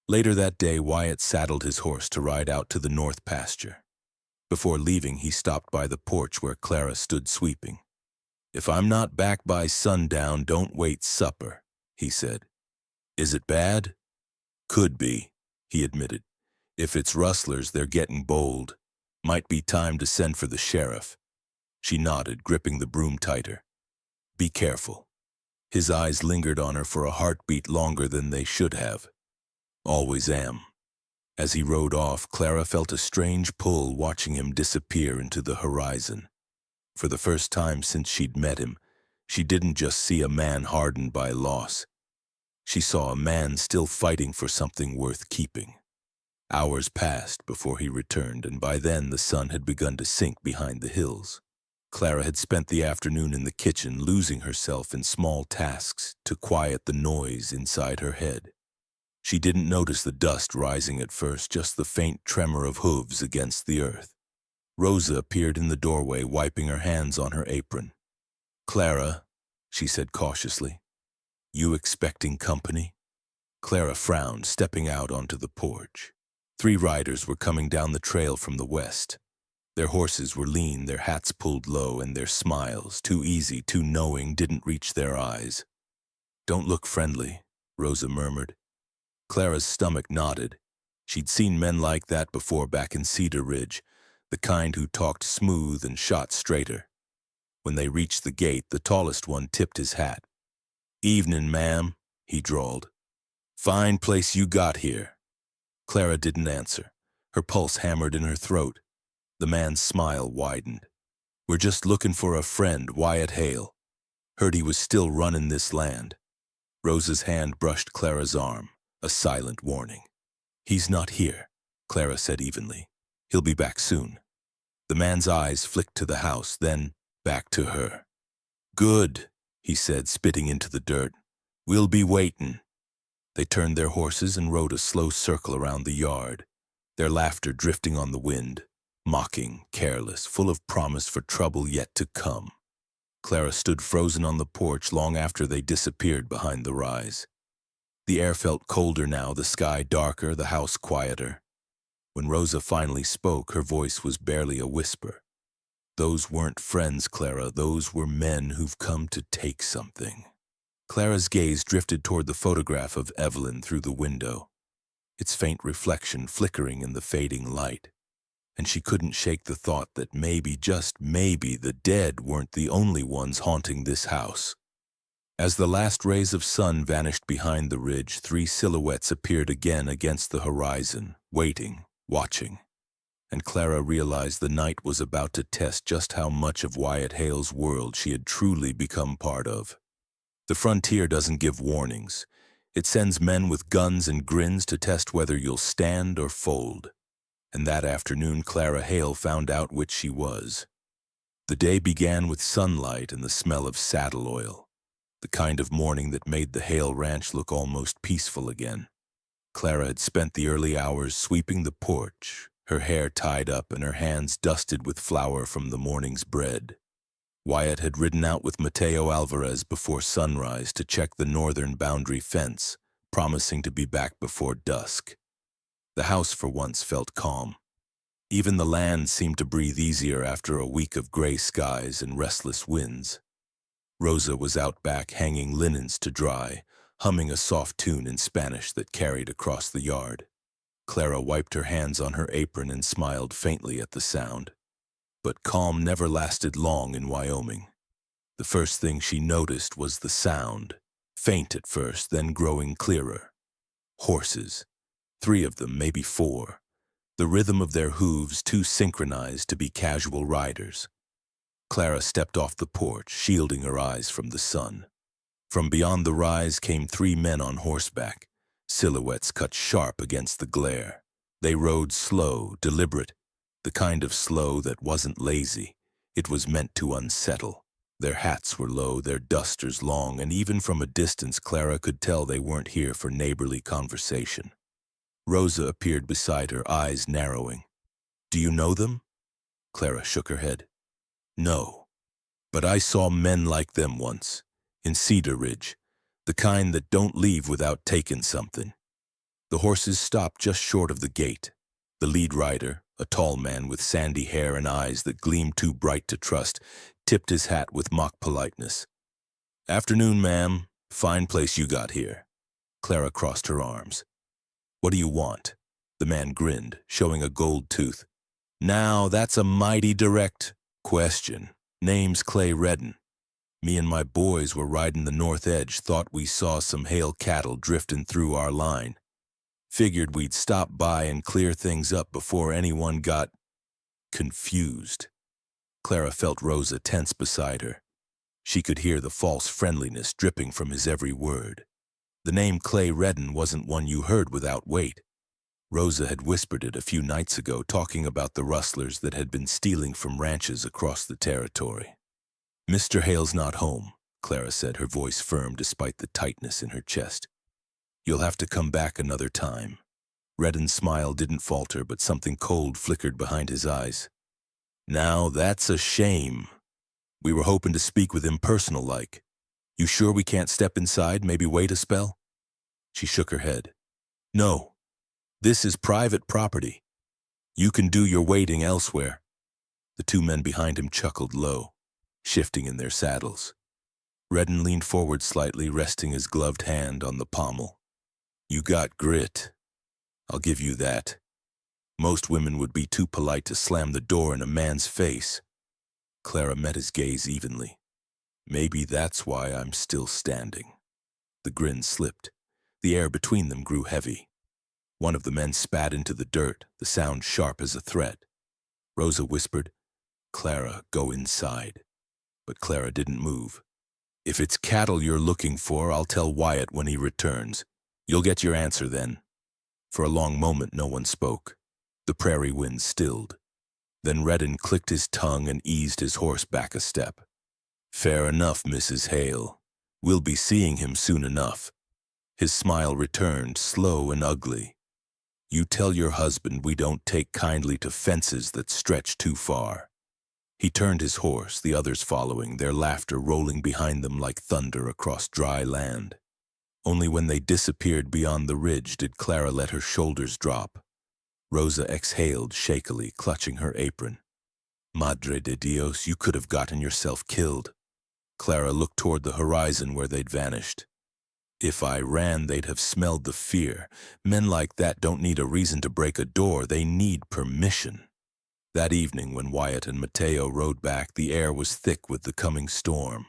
Later that day, Wyatt saddled his horse to ride out to the north pasture. Before leaving, he stopped by the porch where Clara stood sweeping. "If I'm not back by sundown, don't wait supper," he said. "Is it bad?" "Could be," he admitted. "If it's rustlers, they're getting bold. Might be time to send for the sheriff." She nodded, gripping the broom tighter. "Be careful." His eyes lingered on her for a heartbeat longer than they should have. "Always am." As he rode off, Clara felt a strange pull watching him disappear into the horizon. For the first time since she'd met him, she didn't just see a man hardened by loss. She saw a man still fighting for something worth keeping. Hours passed before he returned, and by then the sun had begun to sink behind the hills. Clara had spent the afternoon in the kitchen, losing herself in small tasks to quiet the noise inside her head. She didn't notice the dust rising at first, just the faint tremor of hooves against the earth. Rosa appeared in the doorway, wiping her hands on her apron. "Clara," she said cautiously, "you expecting company?" Clara frowned, stepping out onto the porch. 3 riders were coming down the trail from the west. Their horses were lean, their hats pulled low, and their smiles, too easy, too knowing, didn't reach their eyes. "Don't look friendly," Rosa murmured. Clara's stomach knotted. She'd seen men like that before back in Cedar Ridge, the kind who talked smooth and shot straighter. When they reached the gate, the tallest one tipped his hat. "Evening, ma'am," he drawled. "Fine place you got here." Clara didn't answer. Her pulse hammered in her throat. The man's smile widened. "We're just looking for a friend, Wyatt Hale. Heard he was still running this land." Rosa's hand brushed Clara's arm, a silent warning. "He's not here," Clara said evenly. "He'll be back soon." The man's eyes flicked to the house, then back to her. "Good," he said, spitting into the dirt. "We'll be waiting." They turned their horses and rode a slow circle around the yard, their laughter drifting on the wind, mocking, careless, full of promise for trouble yet to come. Clara stood frozen on the porch long after they disappeared behind the rise. The air felt colder now, the sky darker, the house quieter. When Rosa finally spoke, her voice was barely a whisper. "Those weren't friends, Clara. Those were men who've come to take something." Clara's gaze drifted toward the photograph of Evelyn through the window, its faint reflection flickering in the fading light. And she couldn't shake the thought that maybe, just maybe, the dead weren't the only ones haunting this house. As the last rays of sun vanished behind the ridge, 3 silhouettes appeared again against the horizon, waiting, watching. And Clara realized the night was about to test just how much of Wyatt Hale's world she had truly become part of. The frontier doesn't give warnings. It sends men with guns and grins to test whether you'll stand or fold. And that afternoon, Clara Hale found out which she was. The day began with sunlight and the smell of saddle oil, the kind of morning that made the Hale ranch look almost peaceful again. Clara had spent the early hours sweeping the porch, her hair tied up and her hands dusted with flour from the morning's bread. Wyatt had ridden out with Mateo Alvarez before sunrise to check the northern boundary fence, promising to be back before dusk. The house for once felt calm. Even the land seemed to breathe easier after a week of gray skies and restless winds. Rosa was out back hanging linens to dry, humming a soft tune in Spanish that carried across the yard. Clara wiped her hands on her apron and smiled faintly at the sound. But calm never lasted long in Wyoming. The first thing she noticed was the sound, faint at first, then growing clearer. Horses. 3 of them, maybe 4. The rhythm of their hooves too synchronized to be casual riders. Clara stepped off the porch, shielding her eyes from the sun. From beyond the rise came 3 men on horseback, silhouettes cut sharp against the glare. They rode slow, deliberate, the kind of slow that wasn't lazy. It was meant to unsettle. Their hats were low, their dusters long, and even from a distance Clara could tell they weren't here for neighborly conversation. Rosa appeared beside her, eyes narrowing. "Do you know them?" Clara shook her head. "No, but I saw men like them once, in Cedar Ridge, the kind that don't leave without taking something." The horses stopped just short of the gate. The lead rider, a tall man with sandy hair and eyes that gleamed too bright to trust, tipped his hat with mock politeness. "Afternoon, ma'am. Fine place you got here." Clara crossed her arms. "What do you want?" The man grinned, showing a gold tooth. "Now, that's a mighty direct question. Name's Clay Redden. Me and my boys were riding the north edge, thought we saw some Hale cattle drifting through our line. Figured we'd stop by and clear things up before anyone got confused." Clara felt Rosa tense beside her. She could hear the false friendliness dripping from his every word. The name Clay Redden wasn't one you heard without weight. Rosa had whispered it a few nights ago, talking about the rustlers that had been stealing from ranches across the territory. "Mr. Hale's not home," Clara said, her voice firm despite the tightness in her chest. "You'll have to come back another time." Redden's smile didn't falter, but something cold flickered behind his eyes. "Now, that's a shame. We were hoping to speak with him personal-like. You sure we can't step inside, maybe wait a spell?" She shook her head. No, this is private property. You can do your waiting elsewhere. The two men behind him chuckled low, shifting in their saddles. Redden leaned forward slightly, resting his gloved hand on the pommel. You got grit. I'll give you that. Most women would be too polite to slam the door in a man's face. Clara met his gaze evenly. Maybe that's why I'm still standing. The grin slipped. The air between them grew heavy. One of the men spat into the dirt, the sound sharp as a threat. Rosa whispered, Clara, go inside. But Clara didn't move. If it's cattle you're looking for, I'll tell Wyatt when he returns. You'll get your answer then. For a long moment no one spoke. The prairie wind stilled. Then Redden clicked his tongue and eased his horse back a step. Fair enough, Mrs. Hale. We'll be seeing him soon enough. His smile returned, slow and ugly. You tell your husband we don't take kindly to fences that stretch too far. He turned his horse, the others following, their laughter rolling behind them like thunder across dry land. Only when they disappeared beyond the ridge did Clara let her shoulders drop. Rosa exhaled shakily, clutching her apron. Madre de Dios, you could have gotten yourself killed. Clara looked toward the horizon where they'd vanished. If I ran, they'd have smelled the fear. Men like that don't need a reason to break a door, they need permission. That evening, when Wyatt and Mateo rode back, the air was thick with the coming storm.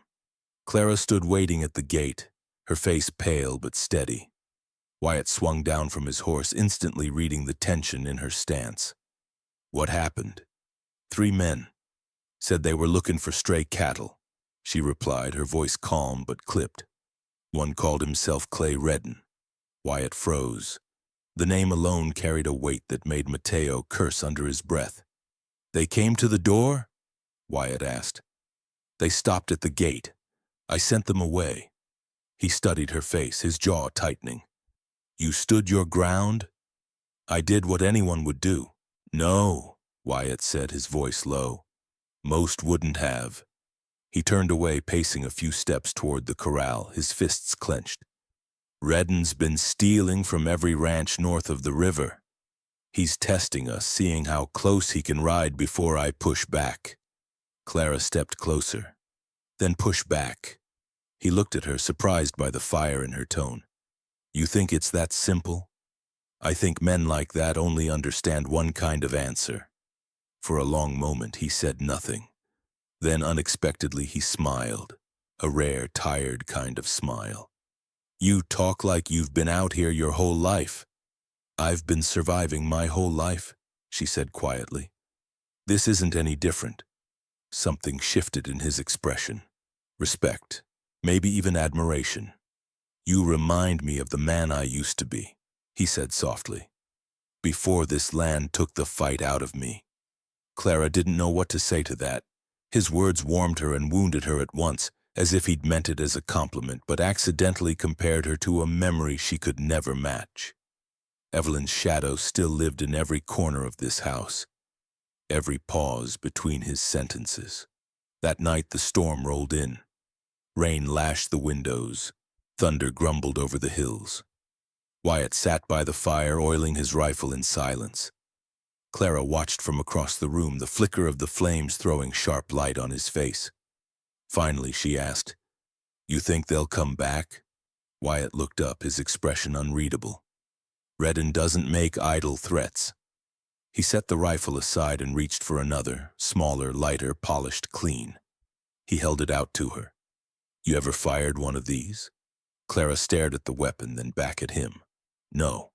Clara stood waiting at the gate, her face pale but steady. Wyatt swung down from his horse, instantly reading the tension in her stance. What happened? 3 men. Said they were looking for stray cattle. She replied, her voice calm but clipped. One called himself Clay Redden. Wyatt froze. The name alone carried a weight that made Mateo curse under his breath. They came to the door? Wyatt asked. They stopped at the gate. I sent them away. He studied her face, his jaw tightening. You stood your ground? I did what anyone would do. No, Wyatt said, his voice low. Most wouldn't have. He turned away, pacing a few steps toward the corral, his fists clenched. Redden's been stealing from every ranch north of the river. He's testing us, seeing how close he can ride before I push back. Clara stepped closer, then pushed back. He looked at her, surprised by the fire in her tone. You think it's that simple? I think men like that only understand one kind of answer. For a long moment he said nothing. Then unexpectedly he smiled, a rare, tired kind of smile. You talk like you've been out here your whole life. I've been surviving my whole life, she said quietly. This isn't any different. Something shifted in his expression. Respect, maybe even admiration. You remind me of the man I used to be, he said softly. Before this land took the fight out of me. Clara didn't know what to say to that. His words warmed her and wounded her at once, as if he'd meant it as a compliment, but accidentally compared her to a memory she could never match. Evelyn's shadow still lived in every corner of this house, every pause between his sentences. That night the storm rolled in. Rain lashed the windows. Thunder grumbled over the hills. Wyatt sat by the fire, oiling his rifle in silence. Clara watched from across the room, the flicker of the flames throwing sharp light on his face. Finally, she asked, You think they'll come back? Wyatt looked up, his expression unreadable. Redden doesn't make idle threats. He set the rifle aside and reached for another, smaller, lighter, polished clean. He held it out to her. You ever fired one of these? Clara stared at the weapon, then back at him. No.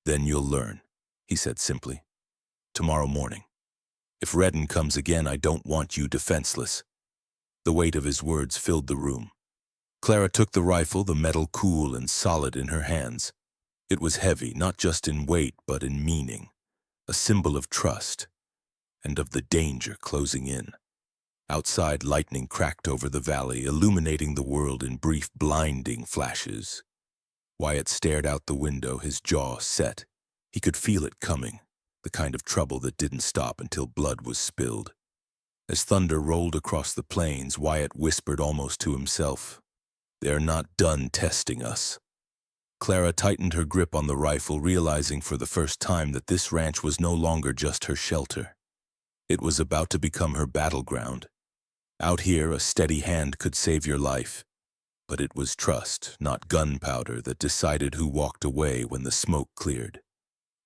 Then you'll learn, he said simply. Tomorrow morning. If Redden comes again, I don't want you defenseless. The weight of his words filled the room. Clara took the rifle, the metal cool and solid in her hands. It was heavy, not just in weight, but in meaning, a symbol of trust and of the danger closing in. Outside, lightning cracked over the valley, illuminating the world in brief, blinding flashes. Wyatt stared out the window, his jaw set. He could feel it coming, the kind of trouble that didn't stop until blood was spilled. As thunder rolled across the plains, Wyatt whispered almost to himself, They're not done testing us. Clara tightened her grip on the rifle, realizing for the first time that this ranch was no longer just her shelter. It was about to become her battleground. Out here, a steady hand could save your life. But it was trust, not gunpowder, that decided who walked away when the smoke cleared.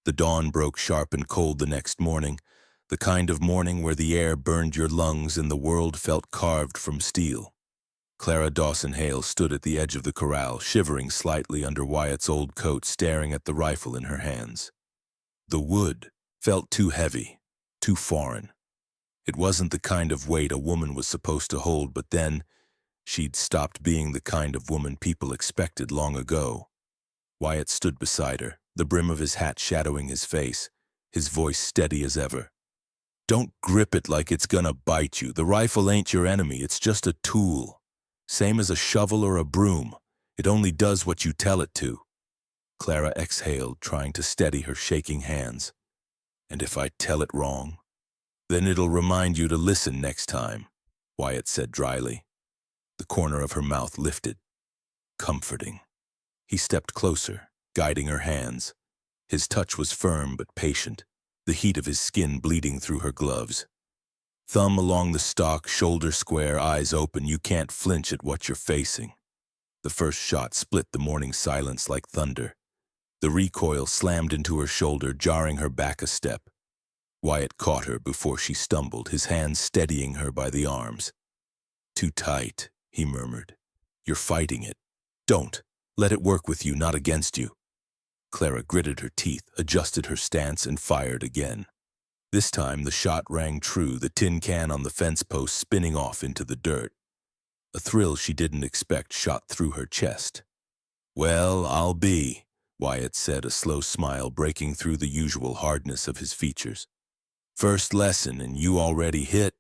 The dawn broke sharp and cold the next morning, the kind of morning where the air burned your lungs and the world felt carved from steel. Clara Dawson Hale stood at the edge of the corral, shivering slightly under Wyatt's old coat, staring at the rifle in her hands. The wood felt too heavy, too foreign. It wasn't the kind of weight a woman was supposed to hold, but then she'd stopped being the kind of woman people expected long ago. Wyatt stood beside her, the brim of his hat shadowing his face, his voice steady as ever. "Don't grip it like it's gonna bite you. The rifle ain't your enemy, it's just a tool. Same as a shovel or a broom. It only does what you tell it to." Clara exhaled, trying to steady her shaking hands. "And if I tell it wrong, then it'll remind you to listen next time," Wyatt said dryly. The corner of her mouth lifted. Comforting. He stepped closer, guiding her hands. His touch was firm but patient, the heat of his skin bleeding through her gloves. Thumb along the stock, shoulder square, eyes open. You can't flinch at what you're facing. The first shot split the morning silence like thunder. The recoil slammed into her shoulder, jarring her back a step. Wyatt caught her before she stumbled, his hands steadying her by the arms. "Too tight," he murmured. "You're fighting it. Don't. Let it work with you, not against you." Clara gritted her teeth, adjusted her stance, and fired again. This time the shot rang true, the tin can on the fence post spinning off into the dirt. A thrill she didn't expect shot through her chest. "Well, I'll be," Wyatt said, a slow smile breaking through the usual hardness of his features. "First lesson, and you already hit?"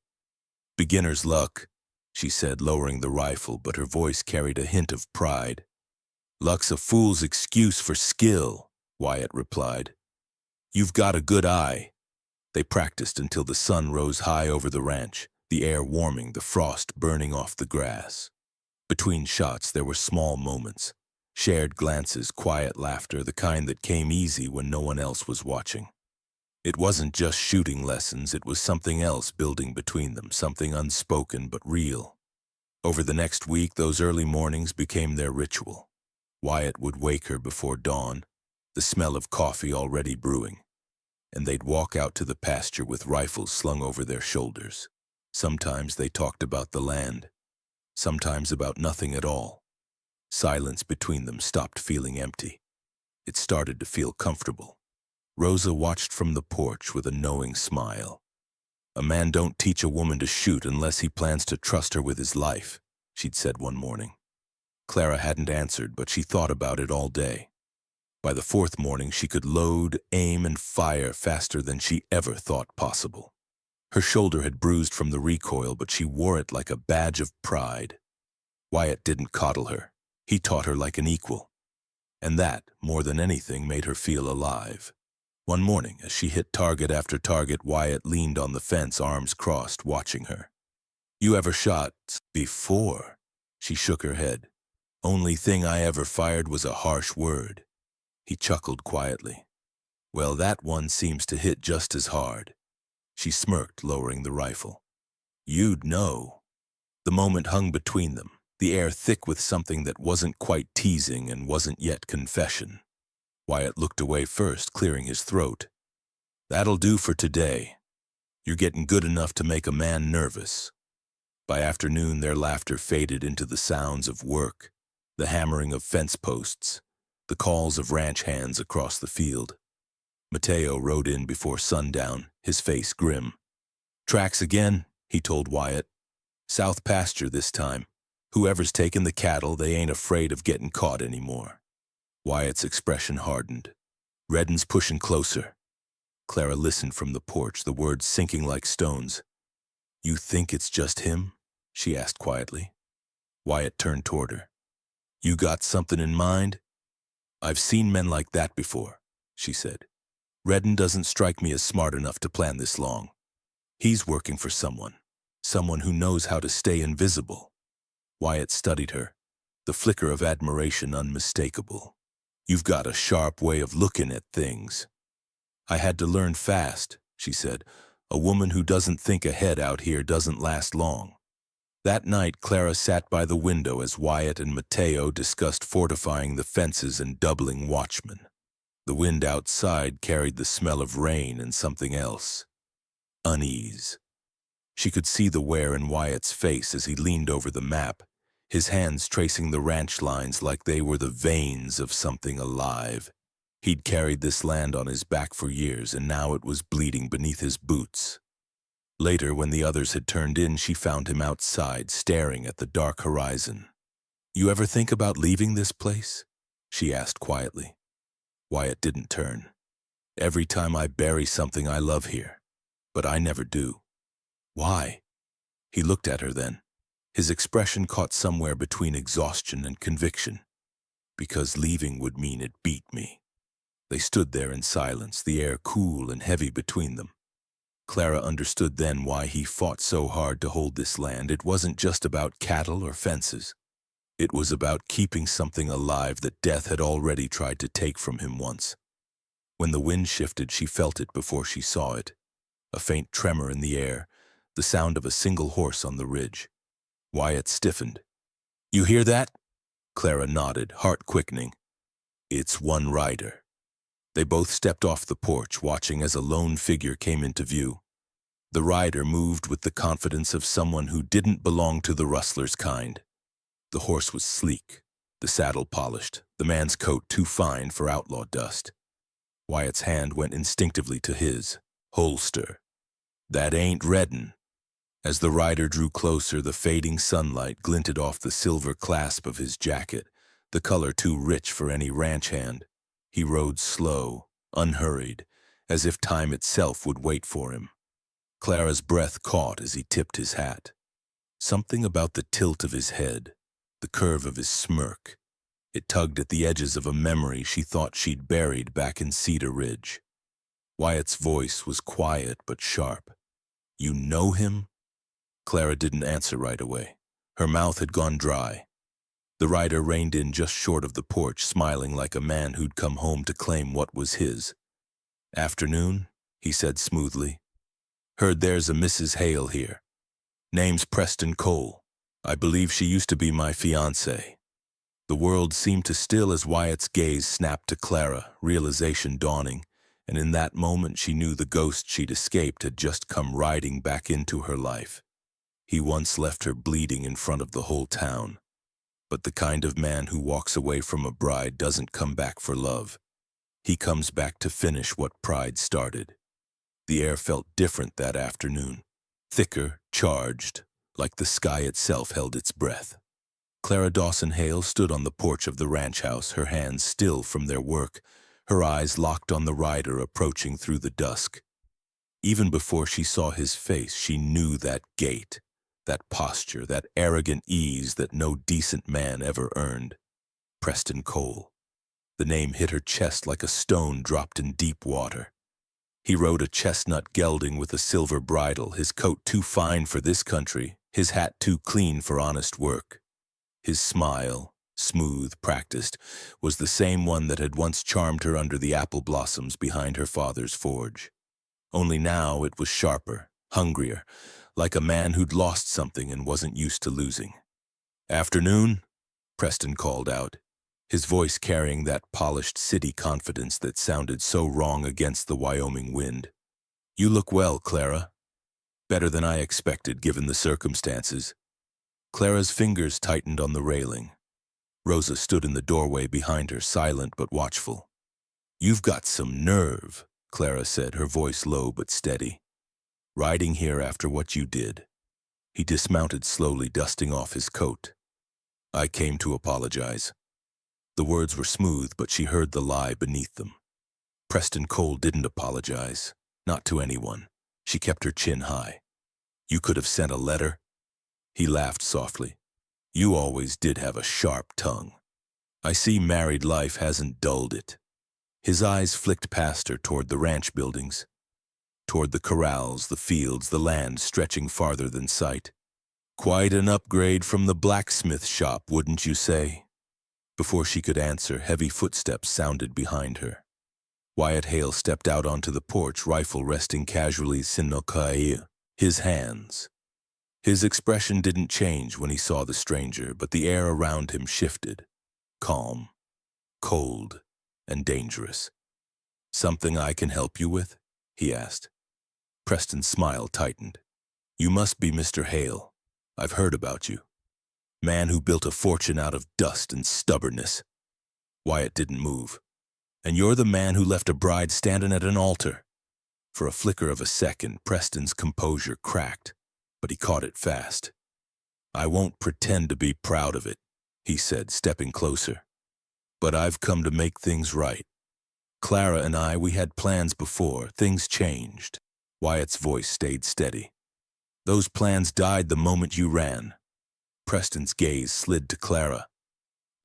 "Beginner's luck," she said, lowering the rifle, but her voice carried a hint of pride. "Luck's a fool's excuse for skill," Wyatt replied. "You've got a good eye." They practiced until the sun rose high over the ranch, the air warming, the frost burning off the grass. Between shots there were small moments, shared glances, quiet laughter, the kind that came easy when no one else was watching. It wasn't just shooting lessons, it was something else building between them, something unspoken but real. Over the next week, those early mornings became their ritual. Wyatt would wake her before dawn, the smell of coffee already brewing, and they'd walk out to the pasture with rifles slung over their shoulders. Sometimes they talked about the land, sometimes about nothing at all. Silence between them stopped feeling empty. It started to feel comfortable. Rosa watched from the porch with a knowing smile. "A man don't teach a woman to shoot unless he plans to trust her with his life," she'd said one morning. Clara hadn't answered, but she thought about it all day. By the fourth morning, she could load, aim, and fire faster than she ever thought possible. Her shoulder had bruised from the recoil, but she wore it like a badge of pride. Wyatt didn't coddle her. He taught her like an equal. And that, more than anything, made her feel alive. One morning, as she hit target after target, Wyatt leaned on the fence, arms crossed, watching her. "You ever shot before?" She shook her head. "Only thing I ever fired was a harsh word." He chuckled quietly. "Well, that one seems to hit just as hard." She smirked, lowering the rifle. "You'd know." The moment hung between them, the air thick with something that wasn't quite teasing and wasn't yet confession. Wyatt looked away first, clearing his throat. "That'll do for today. You're getting good enough to make a man nervous." By afternoon, their laughter faded into the sounds of work, the hammering of fence posts, the calls of ranch hands across the field. Mateo rode in before sundown, his face grim. "Tracks again," he told Wyatt. "South pasture this time. Whoever's taken the cattle, they ain't afraid of getting caught anymore." Wyatt's expression hardened. "Redden's pushing closer." Clara listened from the porch, the words sinking like stones. "You think it's just him?" she asked quietly. Wyatt turned toward her. "You got something in mind?" "I've seen men like that before," she said. "Redden doesn't strike me as smart enough to plan this long. He's working for someone who knows how to stay invisible." Wyatt studied her, the flicker of admiration unmistakable. You've got a sharp way of looking at things. I had to learn fast, she said. A woman who doesn't think ahead out here doesn't last long. That night, Clara sat by the window as Wyatt and Mateo discussed fortifying the fences and doubling watchmen. The wind outside carried the smell of rain and something else. Unease. She could see the wear in Wyatt's face as he leaned over the map, his hands tracing the ranch lines like they were the veins of something alive. He'd carried this land on his back for years, and now it was bleeding beneath his boots. Later, when the others had turned in, she found him outside, staring at the dark horizon. "You ever think about leaving this place?" she asked quietly. Wyatt didn't turn. "Every time I bury something I love here, but I never do." "Why?" He looked at her then. His expression caught somewhere between exhaustion and conviction. "Because leaving would mean it beat me." They stood there in silence, the air cool and heavy between them. Clara understood then why he fought so hard to hold this land. It wasn't just about cattle or fences. It was about keeping something alive that death had already tried to take from him once. When the wind shifted, she felt it before she saw it. A faint tremor in the air, the sound of a single horse on the ridge. Wyatt stiffened. "You hear that?" Clara nodded, heart quickening. "It's one rider." They both stepped off the porch, watching as a lone figure came into view. The rider moved with the confidence of someone who didn't belong to the rustler's kind. The horse was sleek, the saddle polished, the man's coat too fine for outlaw dust. Wyatt's hand went instinctively to his holster. "That ain't Redden." As the rider drew closer, the fading sunlight glinted off the silver clasp of his jacket, the color too rich for any ranch hand. He rode slow, unhurried, as if time itself would wait for him. Clara's breath caught as he tipped his hat. Something about the tilt of his head, the curve of his smirk. It tugged at the edges of a memory she thought she'd buried back in Cedar Ridge. Wyatt's voice was quiet but sharp. "You know him?" Clara didn't answer right away. Her mouth had gone dry. The rider reined in just short of the porch, smiling like a man who'd come home to claim what was his. "Afternoon," he said smoothly. "Heard there's a Mrs. Hale here. Name's Preston Cole. I believe she used to be my fiancée." The world seemed to still as Wyatt's gaze snapped to Clara, realization dawning, and in that moment she knew the ghost she'd escaped had just come riding back into her life. He once left her bleeding in front of the whole town. But the kind of man who walks away from a bride doesn't come back for love. He comes back to finish what pride started. The air felt different that afternoon, thicker, charged, like the sky itself held its breath. Clara Dawson Hale stood on the porch of the ranch house, her hands still from their work, her eyes locked on the rider approaching through the dusk. Even before she saw his face, she knew that gait, that posture, that arrogant ease that no decent man ever earned. Preston Cole. The name hit her chest like a stone dropped in deep water. He rode a chestnut gelding with a silver bridle, his coat too fine for this country, his hat too clean for honest work. His smile, smooth, practiced, was the same one that had once charmed her under the apple blossoms behind her father's forge. Only now it was sharper, hungrier, like a man who'd lost something and wasn't used to losing. "Afternoon," Preston called out, his voice carrying that polished city confidence that sounded so wrong against the Wyoming wind. "You look well, Clara. Better than I expected, given the circumstances." Clara's fingers tightened on the railing. Rosa stood in the doorway behind her, silent but watchful. "You've got some nerve," Clara said, her voice low but steady. "Riding here after what you did." He dismounted slowly, dusting off his coat. "I came to apologize." The words were smooth, but she heard the lie beneath them. Preston Cole didn't apologize, not to anyone. She kept her chin high. "You could have sent a letter." He laughed softly. "You always did have a sharp tongue. I see married life hasn't dulled it." His eyes flicked past her toward the ranch buildings, toward the corrals, the fields, the land stretching farther than sight. "Quite an upgrade from the blacksmith shop, wouldn't you say?" Before she could answer, heavy footsteps sounded behind her. Wyatt Hale stepped out onto the porch, rifle resting casually in his hands. His expression didn't change when he saw the stranger, but the air around him shifted. Calm, cold, and dangerous. "Something I can help you with?" he asked. Preston's smile tightened. "You must be Mr. Hale. I've heard about you. Man who built a fortune out of dust and stubbornness." Wyatt didn't move. "And you're the man who left a bride standing at an altar." For a flicker of a second, Preston's composure cracked, but he caught it fast. "I won't pretend to be proud of it," he said, stepping closer. "But I've come to make things right. Clara and I, we had plans before. Things changed." Wyatt's voice stayed steady. "Those plans died the moment you ran." Preston's gaze slid to Clara.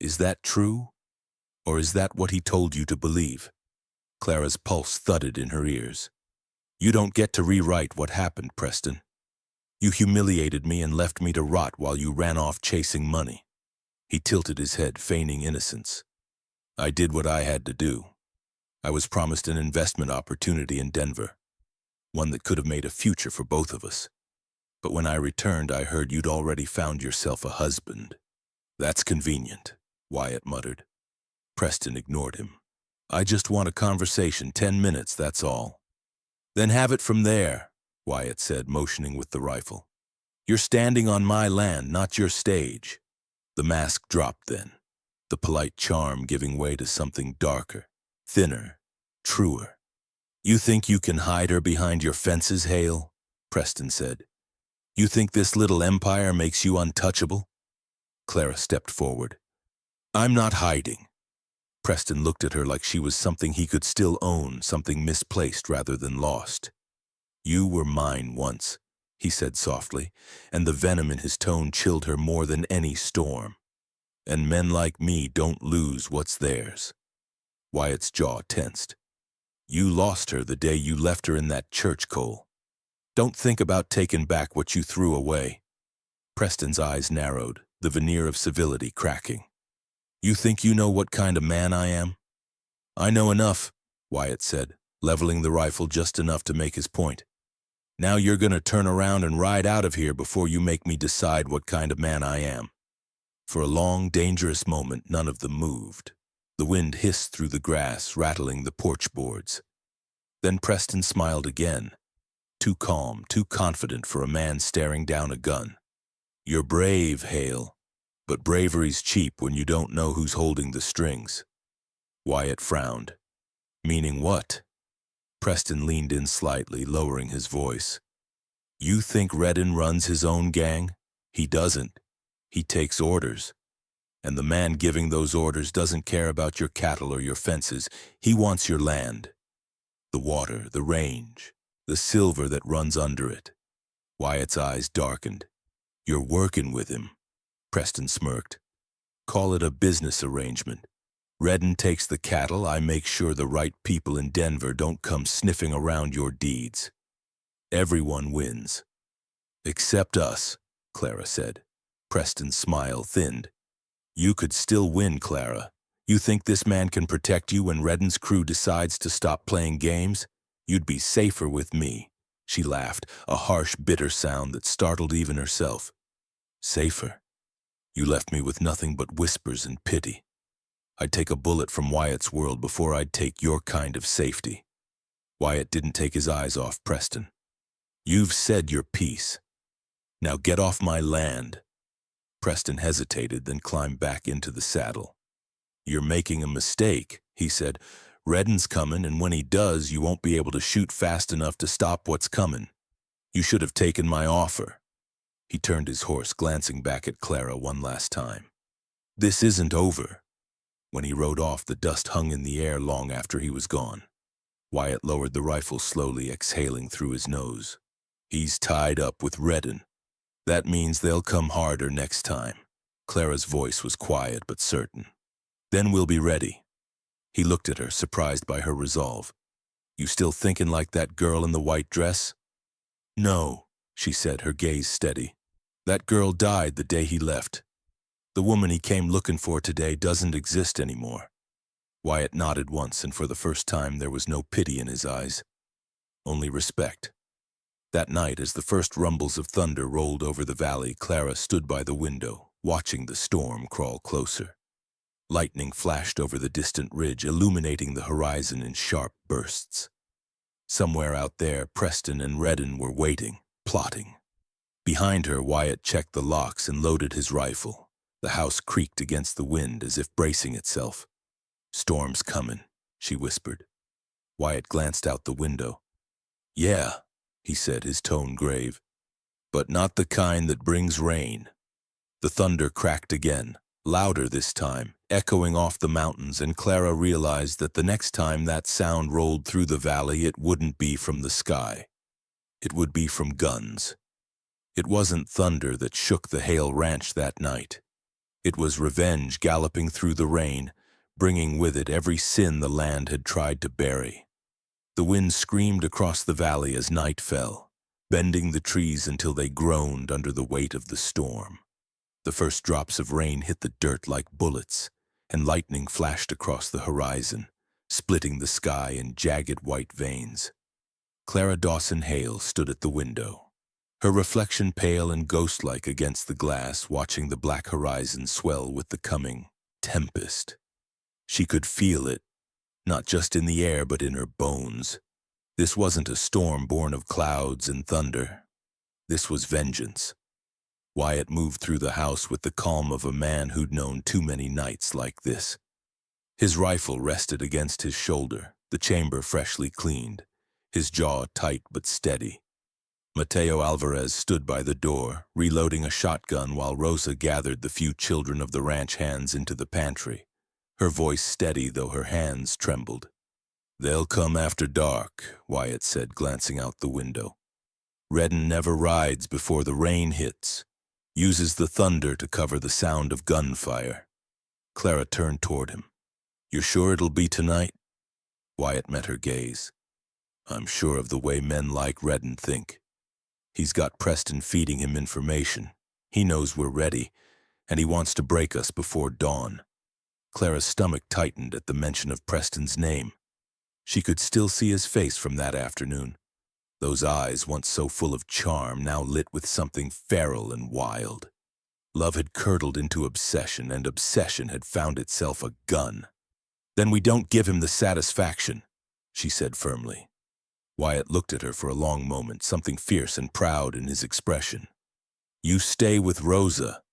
"Is that true? Or is that what he told you to believe?" Clara's pulse thudded in her ears. "You don't get to rewrite what happened, Preston. You humiliated me and left me to rot while you ran off chasing money." He tilted his head, feigning innocence. "I did what I had to do. I was promised an investment opportunity in Denver, one that could have made a future for both of us. But when I returned, I heard you'd already found yourself a husband." "That's convenient," Wyatt muttered. Preston ignored him. "I just want a conversation, 10 minutes, that's all." "Then have it from there," Wyatt said, motioning with the rifle. "You're standing on my land, not your stage." The mask dropped then, the polite charm giving way to something darker, thinner, truer. "You think you can hide her behind your fences, Hale?" Preston said. "You think this little empire makes you untouchable?" Clara stepped forward. "I'm not hiding." Preston looked at her like she was something he could still own, something misplaced rather than lost. "You were mine once," he said softly, and the venom in his tone chilled her more than any storm. "And men like me don't lose what's theirs." Wyatt's jaw tensed. "You lost her the day you left her in that church, Cole. Don't think about taking back what you threw away." Preston's eyes narrowed, the veneer of civility cracking. "You think you know what kind of man I am?" "I know enough," Wyatt said, leveling the rifle just enough to make his point. "Now you're gonna turn around and ride out of here before you make me decide what kind of man I am." For a long, dangerous moment, none of them moved. The wind hissed through the grass, rattling the porch boards. Then Preston smiled again, too calm, too confident for a man staring down a gun. "You're brave, Hale, but bravery's cheap when you don't know who's holding the strings." Wyatt frowned. "Meaning what?" Preston leaned in slightly, lowering his voice. "You think Redden runs his own gang? He doesn't. He takes orders. And the man giving those orders doesn't care about your cattle or your fences. He wants your land. The water, the range, the silver that runs under it." Wyatt's eyes darkened. "You're working with him." Preston smirked. "Call it a business arrangement. Redden takes the cattle, I make sure the right people in Denver don't come sniffing around your deeds. Everyone wins." "Except us," Clara said. Preston's smile thinned. "You could still win, Clara. You think this man can protect you when Redden's crew decides to stop playing games? You'd be safer with me." She laughed, a harsh, bitter sound that startled even herself. "Safer? You left me with nothing but whispers and pity. I'd take a bullet from Wyatt's world before I'd take your kind of safety." Wyatt didn't take his eyes off Preston. "You've said your piece. Now get off my land." Preston hesitated, then climbed back into the saddle. "You're making a mistake," he said. "Redden's coming, and when he does, you won't be able to shoot fast enough to stop what's coming. You should have taken my offer." He turned his horse, glancing back at Clara one last time. "This isn't over." When he rode off, the dust hung in the air long after he was gone. Wyatt lowered the rifle slowly, exhaling through his nose. "He's tied up with Redden. That means they'll come harder next time." Clara's voice was quiet but certain. "Then we'll be ready." He looked at her, surprised by her resolve. "You still thinking like that girl in the white dress?" "No," she said, her gaze steady. "That girl died the day he left. The woman he came looking for today doesn't exist anymore. Wyatt nodded once, and for the first time there was no pity in his eyes, only respect. That night, as the first rumbles of thunder rolled over the valley, Clara stood by the window, watching the storm crawl closer. Lightning flashed over the distant ridge, illuminating the horizon in sharp bursts. Somewhere out there, Preston and Redden were waiting, plotting. Behind her, Wyatt checked the locks and loaded his rifle. The house creaked against the wind as if bracing itself. "Storm's coming," she whispered. Wyatt glanced out the window. "Yeah," he said, his tone grave, "but not the kind that brings rain." The thunder cracked again, louder this time, echoing off the mountains, and Clara realized that the next time that sound rolled through the valley, it wouldn't be from the sky. It would be from guns. It wasn't thunder that shook the Hale ranch that night. It was revenge galloping through the rain, bringing with it every sin the land had tried to bury. The wind screamed across the valley as night fell, bending the trees until they groaned under the weight of the storm. The first drops of rain hit the dirt like bullets, and lightning flashed across the horizon, splitting the sky in jagged white veins. Clara Dawson Hale stood at the window, her reflection pale and ghost-like against the glass, watching the black horizon swell with the coming tempest. She could feel it, not just in the air but in her bones. This wasn't a storm born of clouds and thunder. This was vengeance. Wyatt moved through the house with the calm of a man who'd known too many nights like this. His rifle rested against his shoulder, the chamber freshly cleaned, his jaw tight but steady. Mateo Alvarez stood by the door, reloading a shotgun while Rosa gathered the few children of the ranch hands into the pantry, her voice steady though her hands trembled. "They'll come after dark," Wyatt said, glancing out the window. "Redden never rides before the rain hits, uses the thunder to cover the sound of gunfire." Clara turned toward him. "You're sure it'll be tonight?" Wyatt met her gaze. "I'm sure of the way men like Redden think. He's got Preston feeding him information. He knows we're ready, and he wants to break us before dawn." Clara's stomach tightened at the mention of Preston's name. She could still see his face from that afternoon. Those eyes, once so full of charm, now lit with something feral and wild. Love had curdled into obsession, and obsession had found itself a gun. "Then we don't give him the satisfaction," she said firmly. Wyatt looked at her for a long moment, something fierce and proud in his expression. "You stay with Rosa,"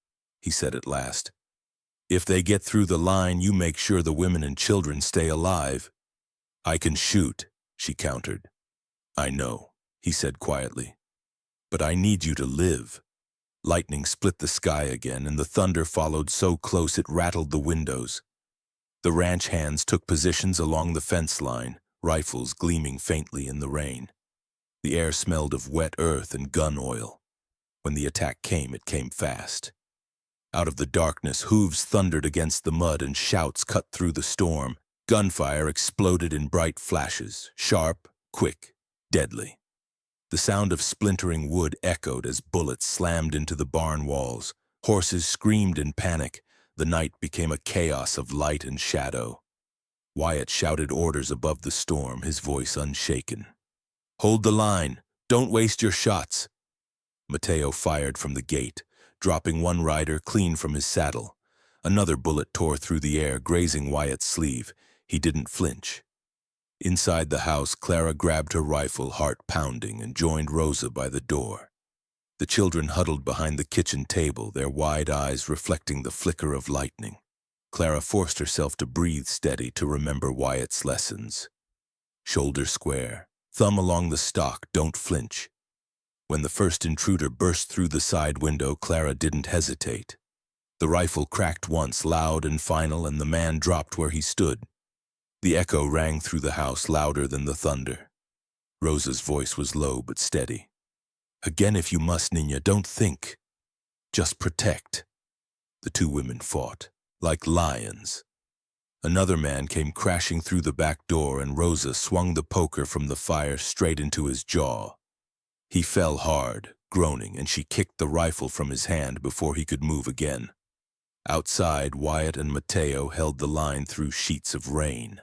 he said at last. "If they get through the line, you make sure the women and children stay alive." "I can shoot," she countered. "I know," he said quietly. "But I need you to live." Lightning split the sky again, and the thunder followed so close it rattled the windows. The ranch hands took positions along the fence line, rifles gleaming faintly in the rain. The air smelled of wet earth and gun oil. When the attack came, it came fast. Out of the darkness, hooves thundered against the mud and shouts cut through the storm. Gunfire exploded in bright flashes, sharp, quick, deadly. The sound of splintering wood echoed as bullets slammed into the barn walls. Horses screamed in panic. The night became a chaos of light and shadow. Wyatt shouted orders above the storm, his voice unshaken. "Hold the line! Don't waste your shots!" Mateo fired from the gate, dropping one rider clean from his saddle. Another bullet tore through the air, grazing Wyatt's sleeve. He didn't flinch. Inside the house, Clara grabbed her rifle, heart pounding, and joined Rosa by the door. The children huddled behind the kitchen table, their wide eyes reflecting the flicker of lightning. Clara forced herself to breathe steady, to remember Wyatt's lessons. Shoulder square, thumb along the stock, don't flinch. When the first intruder burst through the side window, Clara didn't hesitate. The rifle cracked once, loud and final, and the man dropped where he stood. The echo rang through the house, louder than the thunder. Rosa's voice was low but steady. "Again if you must, Nina, don't think. Just protect." The two women fought, like lions. Another man came crashing through the back door, and Rosa swung the poker from the fire straight into his jaw. He fell hard, groaning, and she kicked the rifle from his hand before he could move again. Outside, Wyatt and Mateo held the line through sheets of rain.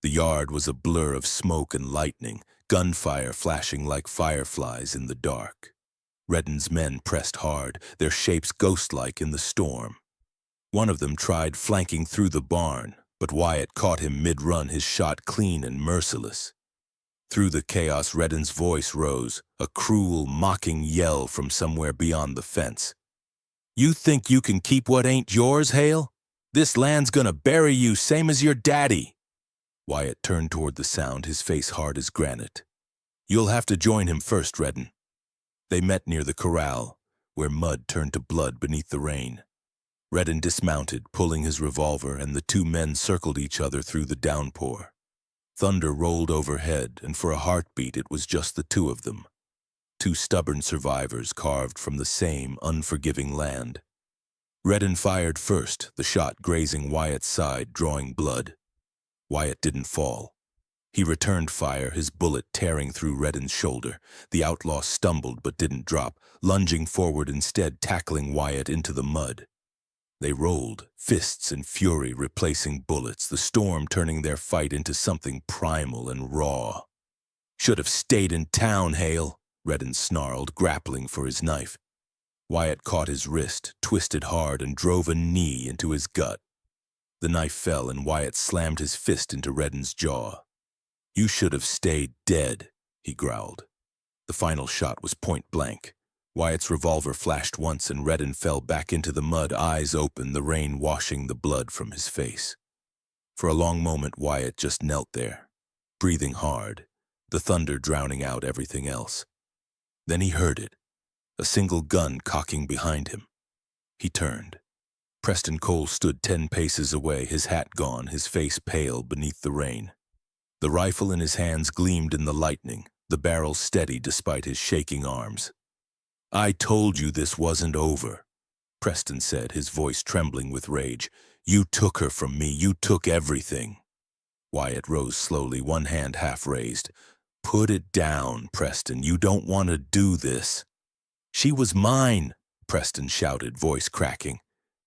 The yard was a blur of smoke and lightning, gunfire flashing like fireflies in the dark. Redden's men pressed hard, their shapes ghost-like in the storm. One of them tried flanking through the barn, but Wyatt caught him mid-run, his shot clean and merciless. Through the chaos, Redden's voice rose, a cruel, mocking yell from somewhere beyond the fence. "You think you can keep what ain't yours, Hale? This land's gonna bury you, same as your daddy." Wyatt turned toward the sound, his face hard as granite. "You'll have to join him first, Redden." They met near the corral, where mud turned to blood beneath the rain. Redden dismounted, pulling his revolver, and the two men circled each other through the downpour. Thunder rolled overhead, and for a heartbeat it was just the two of them. Two stubborn survivors carved from the same unforgiving land. Redden fired first, the shot grazing Wyatt's side, drawing blood. Wyatt didn't fall. He returned fire, his bullet tearing through Redden's shoulder. The outlaw stumbled but didn't drop, lunging forward instead, tackling Wyatt into the mud. They rolled, fists and fury replacing bullets, the storm turning their fight into something primal and raw. "Should have stayed in town, Hale," Redden snarled, grappling for his knife. Wyatt caught his wrist, twisted hard, and drove a knee into his gut. The knife fell, and Wyatt slammed his fist into Redden's jaw. "You should have stayed dead," he growled. The final shot was point blank. Wyatt's revolver flashed once, and Redden fell back into the mud, eyes open, the rain washing the blood from his face. For a long moment, Wyatt just knelt there, breathing hard, the thunder drowning out everything else. Then he heard it, a single gun cocking behind him. He turned. Preston Cole stood 10 paces away, his hat gone, his face pale beneath the rain. The rifle in his hands gleamed in the lightning, the barrel steady despite his shaking arms. "I told you this wasn't over," Preston said, his voice trembling with rage. "You took her from me. You took everything." Wyatt rose slowly, one hand half raised. "Put it down, Preston. You don't want to do this." "She was mine," Preston shouted, voice cracking.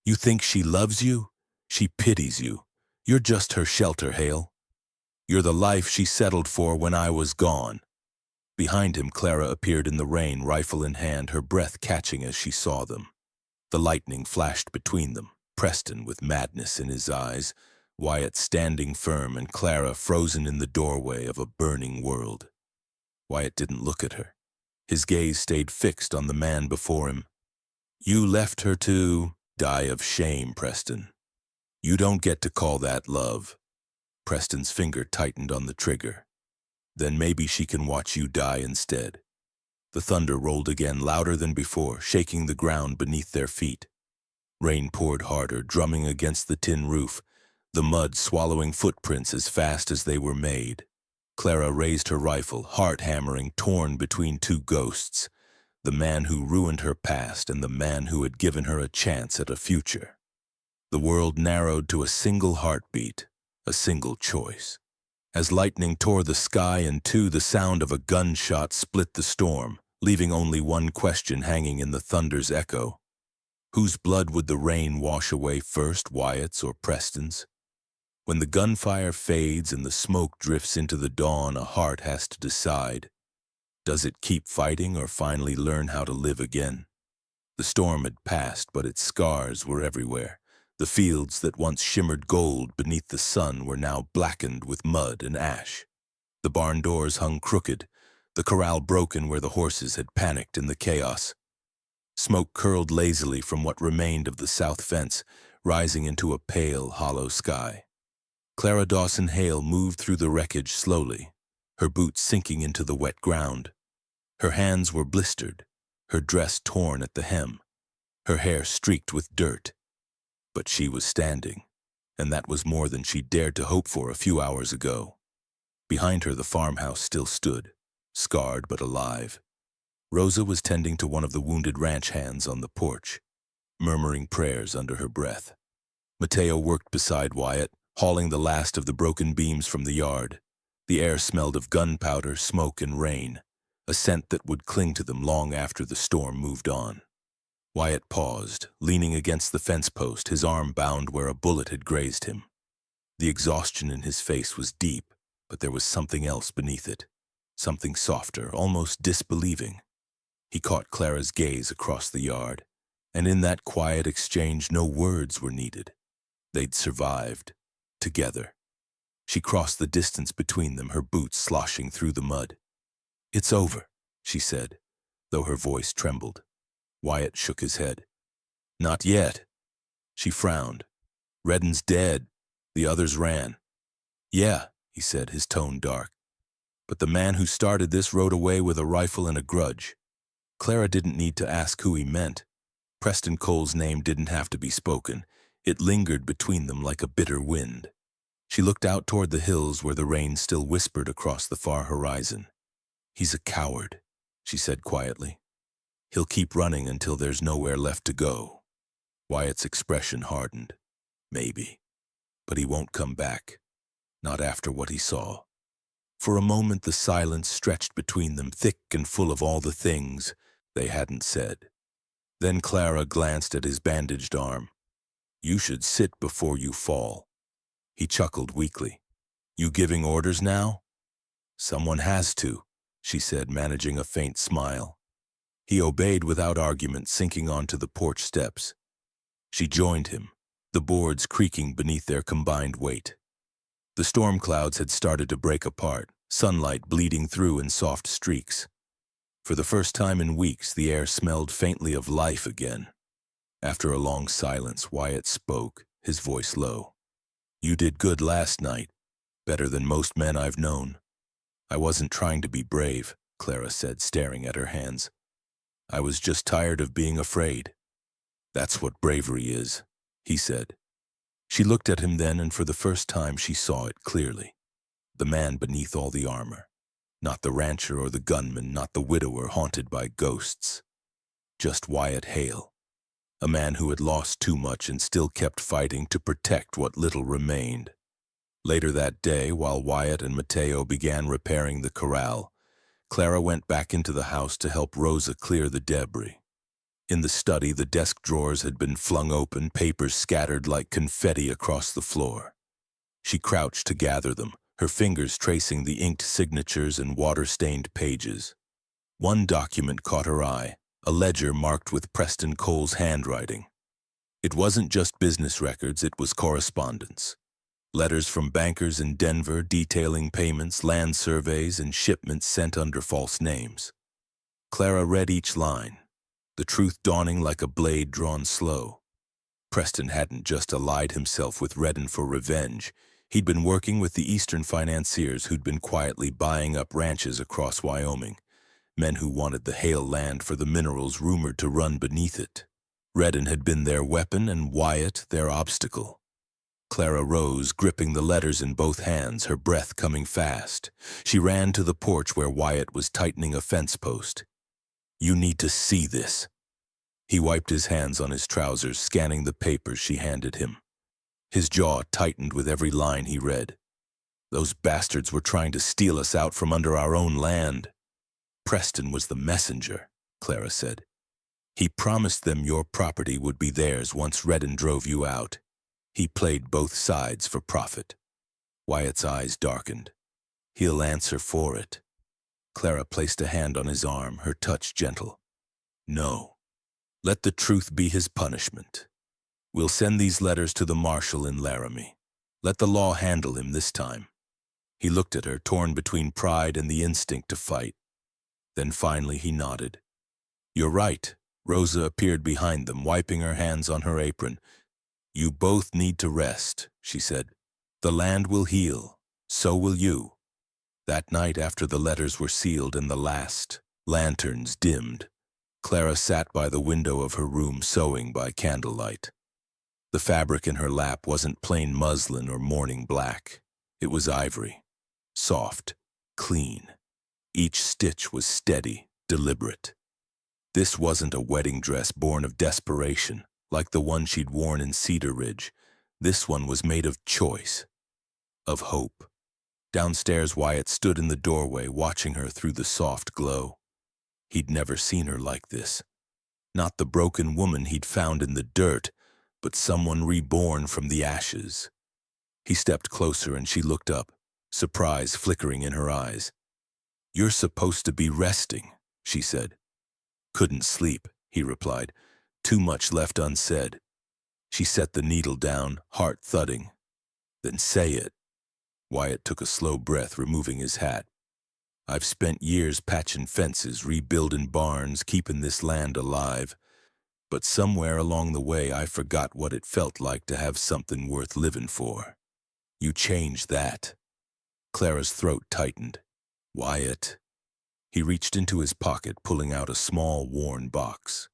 "You think she loves you? She pities you. You're just her shelter, Hale. You're the life she settled for when I was gone." Behind him, Clara appeared in the rain, rifle in hand, her breath catching as she saw them. The lightning flashed between them, Preston with madness in his eyes, Wyatt standing firm, and Clara frozen in the doorway of a burning world. Wyatt didn't look at her. His gaze stayed fixed on the man before him. "You left her to die of shame, Preston. You don't get to call that love." Preston's finger tightened on the trigger. "Then maybe she can watch you die instead." The thunder rolled again, louder than before, shaking the ground beneath their feet. Rain poured harder, drumming against the tin roof, the mud swallowing footprints as fast as they were made. Clara raised her rifle, heart hammering, torn between two ghosts, the man who ruined her past and the man who had given her a chance at a future. The world narrowed to a single heartbeat, a single choice. As lightning tore the sky in two, the sound of a gunshot split the storm, leaving only one question hanging in the thunder's echo. Whose blood would the rain wash away first, Wyatt's or Preston's? When the gunfire fades and the smoke drifts into the dawn, a heart has to decide. Does it keep fighting or finally learn how to live again? The storm had passed, but its scars were everywhere. The fields that once shimmered gold beneath the sun were now blackened with mud and ash. The barn doors hung crooked, the corral broken where the horses had panicked in the chaos. Smoke curled lazily from what remained of the south fence, rising into a pale, hollow sky. Clara Dawson Hale moved through the wreckage slowly, her boots sinking into the wet ground. Her hands were blistered, her dress torn at the hem, her hair streaked with dirt. But she was standing, and that was more than she dared to hope for a few hours ago. Behind her, the farmhouse still stood, scarred but alive. Rosa was tending to one of the wounded ranch hands on the porch, murmuring prayers under her breath. Mateo worked beside Wyatt, hauling the last of the broken beams from the yard. The air smelled of gunpowder, smoke, and rain, a scent that would cling to them long after the storm moved on. Wyatt paused, leaning against the fence post, his arm bound where a bullet had grazed him. The exhaustion in his face was deep, but there was something else beneath it. Something softer, almost disbelieving. He caught Clara's gaze across the yard, and in that quiet exchange no words were needed. They'd survived, together. She crossed the distance between them, her boots sloshing through the mud. "It's over," she said, though her voice trembled. Wyatt shook his head. "Not yet." She frowned. "Redden's dead. The others ran." "Yeah," he said, his tone dark. "But the man who started this rode away with a rifle and a grudge." Clara didn't need to ask who he meant. Preston Cole's name didn't have to be spoken. It lingered between them like a bitter wind. She looked out toward the hills where the rain still whispered across the far horizon. "He's a coward," she said quietly. "He'll keep running until there's nowhere left to go." Wyatt's expression hardened. "Maybe. But he won't come back. Not after what he saw." For a moment the silence stretched between them, thick and full of all the things they hadn't said. Then Clara glanced at his bandaged arm. "You should sit before you fall." He chuckled weakly. "You giving orders now?" "Someone has to," she said, managing a faint smile. He obeyed without argument, sinking onto the porch steps. She joined him, the boards creaking beneath their combined weight. The storm clouds had started to break apart, sunlight bleeding through in soft streaks. For the first time in weeks, the air smelled faintly of life again. After a long silence, Wyatt spoke, his voice low. "You did good last night, better than most men I've known." "I wasn't trying to be brave," Clara said, staring at her hands. "I was just tired of being afraid." "That's what bravery is," he said. She looked at him then, and for the first time she saw it clearly. The man beneath all the armor. Not the rancher or the gunman, not the widower haunted by ghosts. Just Wyatt Hale. A man who had lost too much and still kept fighting to protect what little remained. Later that day, while Wyatt and Mateo began repairing the corral, Clara went back into the house to help Rosa clear the debris. In the study, the desk drawers had been flung open, papers scattered like confetti across the floor. She crouched to gather them, her fingers tracing the inked signatures and water-stained pages. One document caught her eye, a ledger marked with Preston Cole's handwriting. It wasn't just business records, it was correspondence. Letters from bankers in Denver detailing payments, land surveys, and shipments sent under false names. Clara read each line, the truth dawning like a blade drawn slow. Preston hadn't just allied himself with Redden for revenge. He'd been working with the Eastern financiers who'd been quietly buying up ranches across Wyoming, men who wanted the Hale land for the minerals rumored to run beneath it. Redden had been their weapon and Wyatt their obstacle. Clara rose, gripping the letters in both hands, her breath coming fast. She ran to the porch where Wyatt was tightening a fence post. "You need to see this." He wiped his hands on his trousers, scanning the papers she handed him. His jaw tightened with every line he read. "Those bastards were trying to steal us out from under our own land." "Preston was the messenger," Clara said. "He promised them your property would be theirs once Redden drove you out. He played both sides for profit." Wyatt's eyes darkened. "He'll answer for it." Clara placed a hand on his arm, her touch gentle. "No. Let the truth be his punishment. We'll send these letters to the marshal in Laramie. Let the law handle him this time." He looked at her, torn between pride and the instinct to fight. Then finally he nodded. "You're right." Rosa appeared behind them, wiping her hands on her apron. "You both need to rest," she said. "The land will heal. So will you." That night, after the letters were sealed and the last lanterns dimmed, Clara sat by the window of her room sewing by candlelight. The fabric in her lap wasn't plain muslin or morning black. It was ivory, soft, clean. Each stitch was steady, deliberate. This wasn't a wedding dress born of desperation, like the one she'd worn in Cedar Ridge. This one was made of choice, of hope. Downstairs, Wyatt stood in the doorway, watching her through the soft glow. He'd never seen her like this. Not the broken woman he'd found in the dirt, but someone reborn from the ashes. He stepped closer and she looked up, surprise flickering in her eyes. "You're supposed to be resting," she said. "Couldn't sleep," he replied. "Too much left unsaid." She set the needle down, heart thudding. "Then say it." Wyatt took a slow breath, removing his hat. "I've spent years patching fences, rebuilding barns, keeping this land alive. But somewhere along the way I forgot what it felt like to have something worth living for. You changed that." Clara's throat tightened. "Wyatt." He reached into his pocket, pulling out a small, worn box.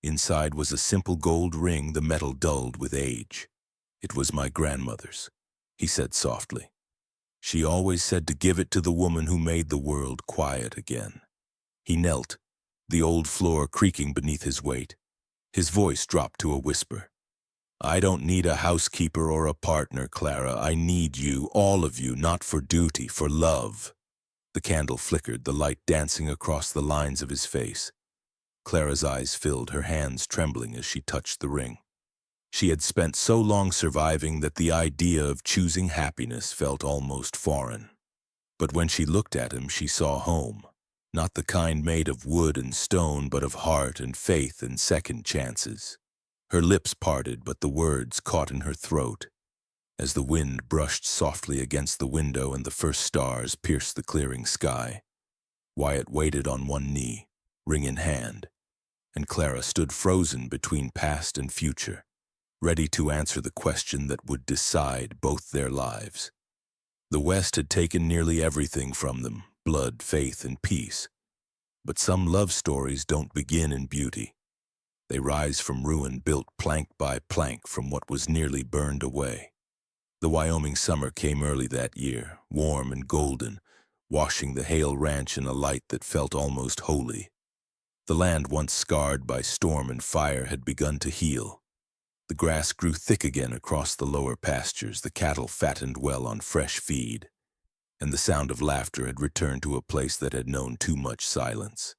Inside was a simple gold ring, the metal dulled with age. "It was my grandmother's," he said softly. "She always said to give it to the woman who made the world quiet again." He knelt, the old floor creaking beneath his weight. His voice dropped to a whisper. "I don't need a housekeeper or a partner, Clara. I need you, all of you, not for duty, for love." The candle flickered, the light dancing across the lines of his face. Clara's eyes filled, her hands trembling as she touched the ring. She had spent so long surviving that the idea of choosing happiness felt almost foreign. But when she looked at him, she saw home. Not the kind made of wood and stone, but of heart and faith and second chances. Her lips parted, but the words caught in her throat. As the wind brushed softly against the window and the first stars pierced the clearing sky, Wyatt waited on one knee, ring in hand, and Clara stood frozen between past and future, ready to answer the question that would decide both their lives. The West had taken nearly everything from them, blood, faith, and peace. But some love stories don't begin in beauty. They rise from ruin, built plank by plank from what was nearly burned away. The Wyoming summer came early that year, warm and golden, washing the Hale ranch in a light that felt almost holy. The land once scarred by storm and fire had begun to heal. The grass grew thick again across the lower pastures, the cattle fattened well on fresh feed, and the sound of laughter had returned to a place that had known too much silence.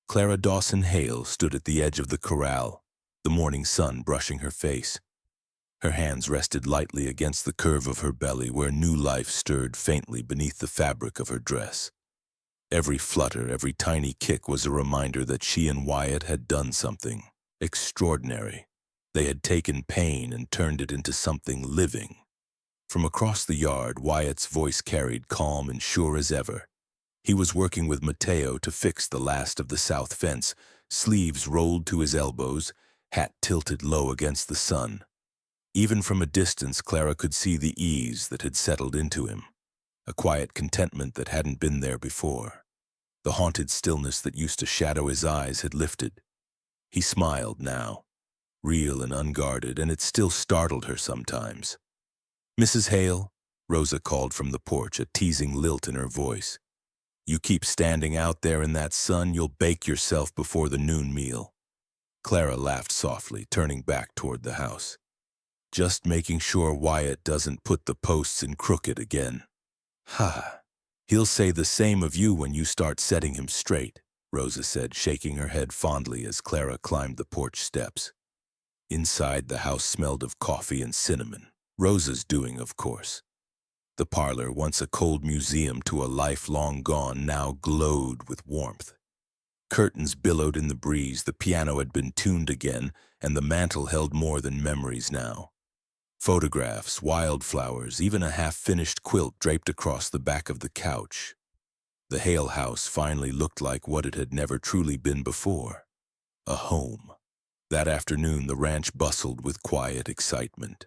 Clara Dawson Hale stood at the edge of the corral, the morning sun brushing her face. Her hands rested lightly against the curve of her belly where new life stirred faintly beneath the fabric of her dress. Every flutter, every tiny kick was a reminder that she and Wyatt had done something extraordinary. They had taken pain and turned it into something living. From across the yard, Wyatt's voice carried calm and sure as ever. He was working with Mateo to fix the last of the south fence, sleeves rolled to his elbows, hat tilted low against the sun. Even from a distance, Clara could see the ease that had settled into him, a quiet contentment that hadn't been there before. The haunted stillness that used to shadow his eyes had lifted. He smiled now, real and unguarded, and it still startled her sometimes. "Mrs. Hale," Rosa called from the porch, a teasing lilt in her voice. "You keep standing out there in that sun, you'll bake yourself before the noon meal." Clara laughed softly, turning back toward the house. "Just making sure Wyatt doesn't put the posts in crooked again." "Ha! He'll say the same of you when you start setting him straight," Rosa said, shaking her head fondly as Clara climbed the porch steps. Inside, the house smelled of coffee and cinnamon. Rosa's doing, of course. The parlor, once a cold museum to a life long gone, now glowed with warmth. Curtains billowed in the breeze, the piano had been tuned again, and the mantel held more than memories now. Photographs, wildflowers, even a half-finished quilt draped across the back of the couch. The Hale house finally looked like what it had never truly been before. A home. That afternoon, the ranch bustled with quiet excitement.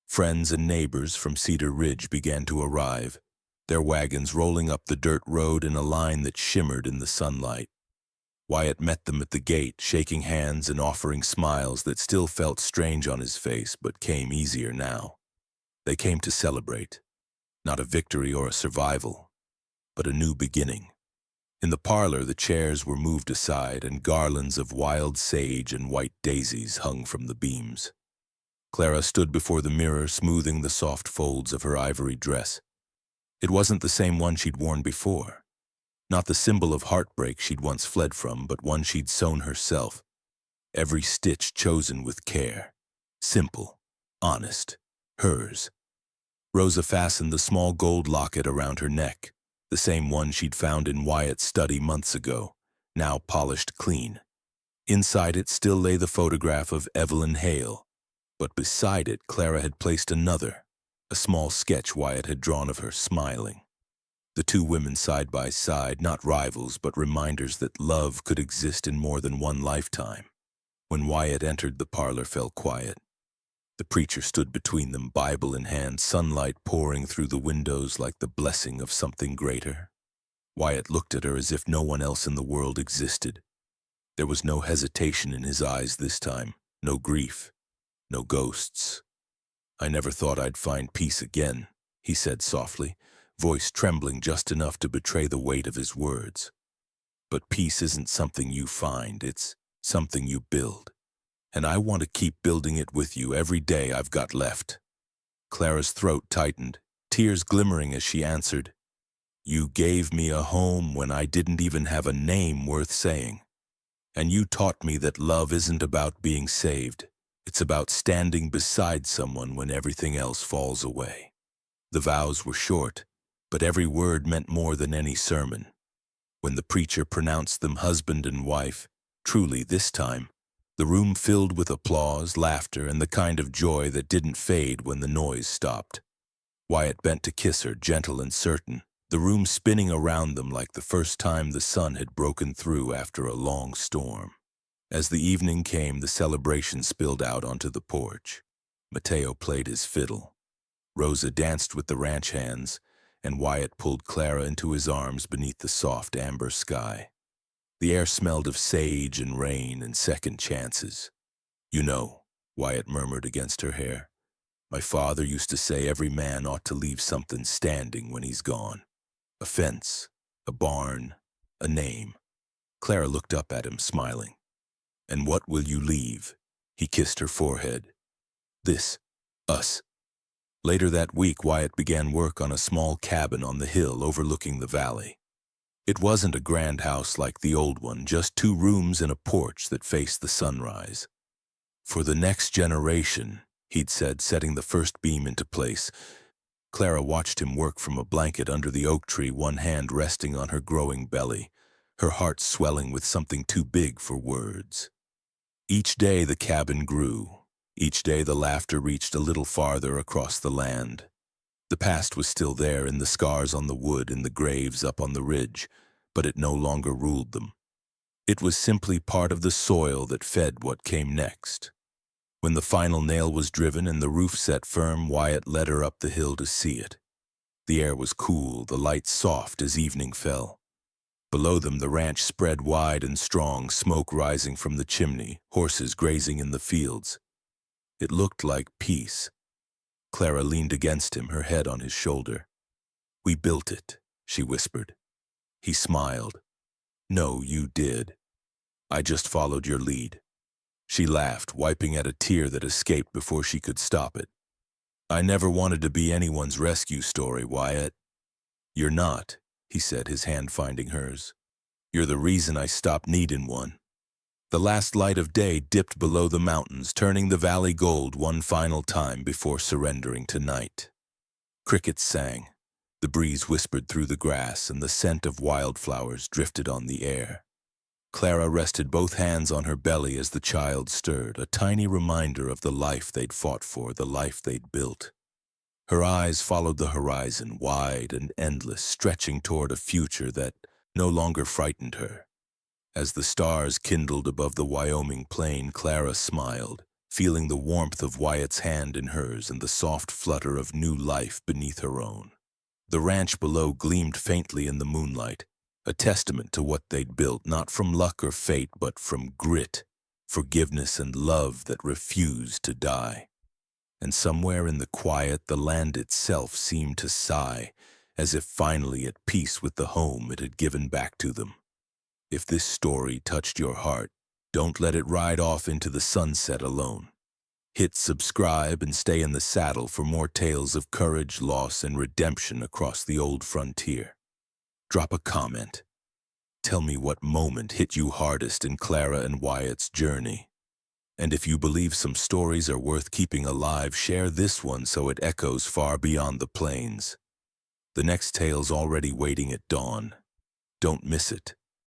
Friends and neighbors from Cedar Ridge began to arrive, their wagons rolling up the dirt road in a line that shimmered in the sunlight. Wyatt met them at the gate, shaking hands and offering smiles that still felt strange on his face but came easier now. They came to celebrate, not a victory or a survival, but a new beginning. In the parlor, the chairs were moved aside and garlands of wild sage and white daisies hung from the beams. Clara stood before the mirror, smoothing the soft folds of her ivory dress. It wasn't the same one she'd worn before. Not the symbol of heartbreak she'd once fled from, but one she'd sewn herself. every stitch chosen with care. Simple, honest, hers. Rosa fastened the small gold locket around her neck, the same one she'd found in Wyatt's study months ago, now polished clean. Inside it still lay the photograph of Evelyn Hale, but beside it Clara had placed another, a small sketch Wyatt had drawn of her smiling. The two women side by side, not rivals but reminders that love could exist in more than one lifetime. When Wyatt entered, the parlor fell quiet. The preacher stood between them, Bible in hand, sunlight pouring through the windows like the blessing of something greater. Wyatt looked at her as if no one else in the world existed. There was no hesitation in his eyes this time, no grief, no ghosts. "I never thought I'd find peace again," he said softly, voice trembling just enough to betray the weight of his words. "But peace isn't something you find, it's something you build. And I want to keep building it with you every day I've got left." Clara's throat tightened, tears glimmering as she answered, "You gave me a home when I didn't even have a name worth saying. And you taught me that love isn't about being saved. It's about standing beside someone when everything else falls away." The vows were short, but every word meant more than any sermon. When the preacher pronounced them husband and wife, truly this time, the room filled with applause, laughter, and the kind of joy that didn't fade when the noise stopped. Wyatt bent to kiss her, gentle and certain, the room spinning around them like the first time the sun had broken through after a long storm. As the evening came, the celebration spilled out onto the porch. Mateo played his fiddle. Rosa danced with the ranch hands, and Wyatt pulled Clara into his arms beneath the soft amber sky. The air smelled of sage and rain and second chances. "You know," Wyatt murmured against her hair, "my father used to say every man ought to leave something standing when he's gone. A fence, a barn, a name." Clara looked up at him, smiling. "And what will you leave?" He kissed her forehead. "This, us." Later that week, Wyatt began work on a small cabin on the hill overlooking the valley. It wasn't a grand house like the old one, just 2 rooms and a porch that faced the sunrise. "For the next generation," he'd said, setting the first beam into place. Clara watched him work from a blanket under the oak tree, one hand resting on her growing belly, her heart swelling with something too big for words. Each day the cabin grew. Each day the laughter reached a little farther across the land. The past was still there, in the scars on the wood, in the graves up on the ridge, but it no longer ruled them. It was simply part of the soil that fed what came next. When the final nail was driven and the roof set firm, Wyatt led her up the hill to see it. The air was cool, the light soft as evening fell. Below them the ranch spread wide and strong, smoke rising from the chimney, horses grazing in the fields. It looked like peace. Clara leaned against him, her head on his shoulder. "We built it," she whispered. He smiled. "No, you did. I just followed your lead." She laughed, wiping at a tear that escaped before she could stop it. "I never wanted to be anyone's rescue story, Wyatt." "You're not," he said, his hand finding hers. "You're the reason I stopped needing one." The last light of day dipped below the mountains, turning the valley gold one final time before surrendering to night. Crickets sang. The breeze whispered through the grass, and the scent of wildflowers drifted on the air. Clara rested both hands on her belly as the child stirred, a tiny reminder of the life they'd fought for, the life they'd built. Her eyes followed the horizon, wide and endless, stretching toward a future that no longer frightened her. As the stars kindled above the Wyoming plain, Clara smiled, feeling the warmth of Wyatt's hand in hers and the soft flutter of new life beneath her own. The ranch below gleamed faintly in the moonlight, a testament to what they'd built, not from luck or fate, but from grit, forgiveness, and love that refused to die. And somewhere in the quiet, the land itself seemed to sigh, as if finally at peace with the home it had given back to them. If this story touched your heart, don't let it ride off into the sunset alone. Hit subscribe and stay in the saddle for more tales of courage, loss, and redemption across the old frontier. Drop a comment. Tell me what moment hit you hardest in Clara and Wyatt's journey. And if you believe some stories are worth keeping alive, share this one so it echoes far beyond the plains. The next tale's already waiting at dawn. Don't miss it.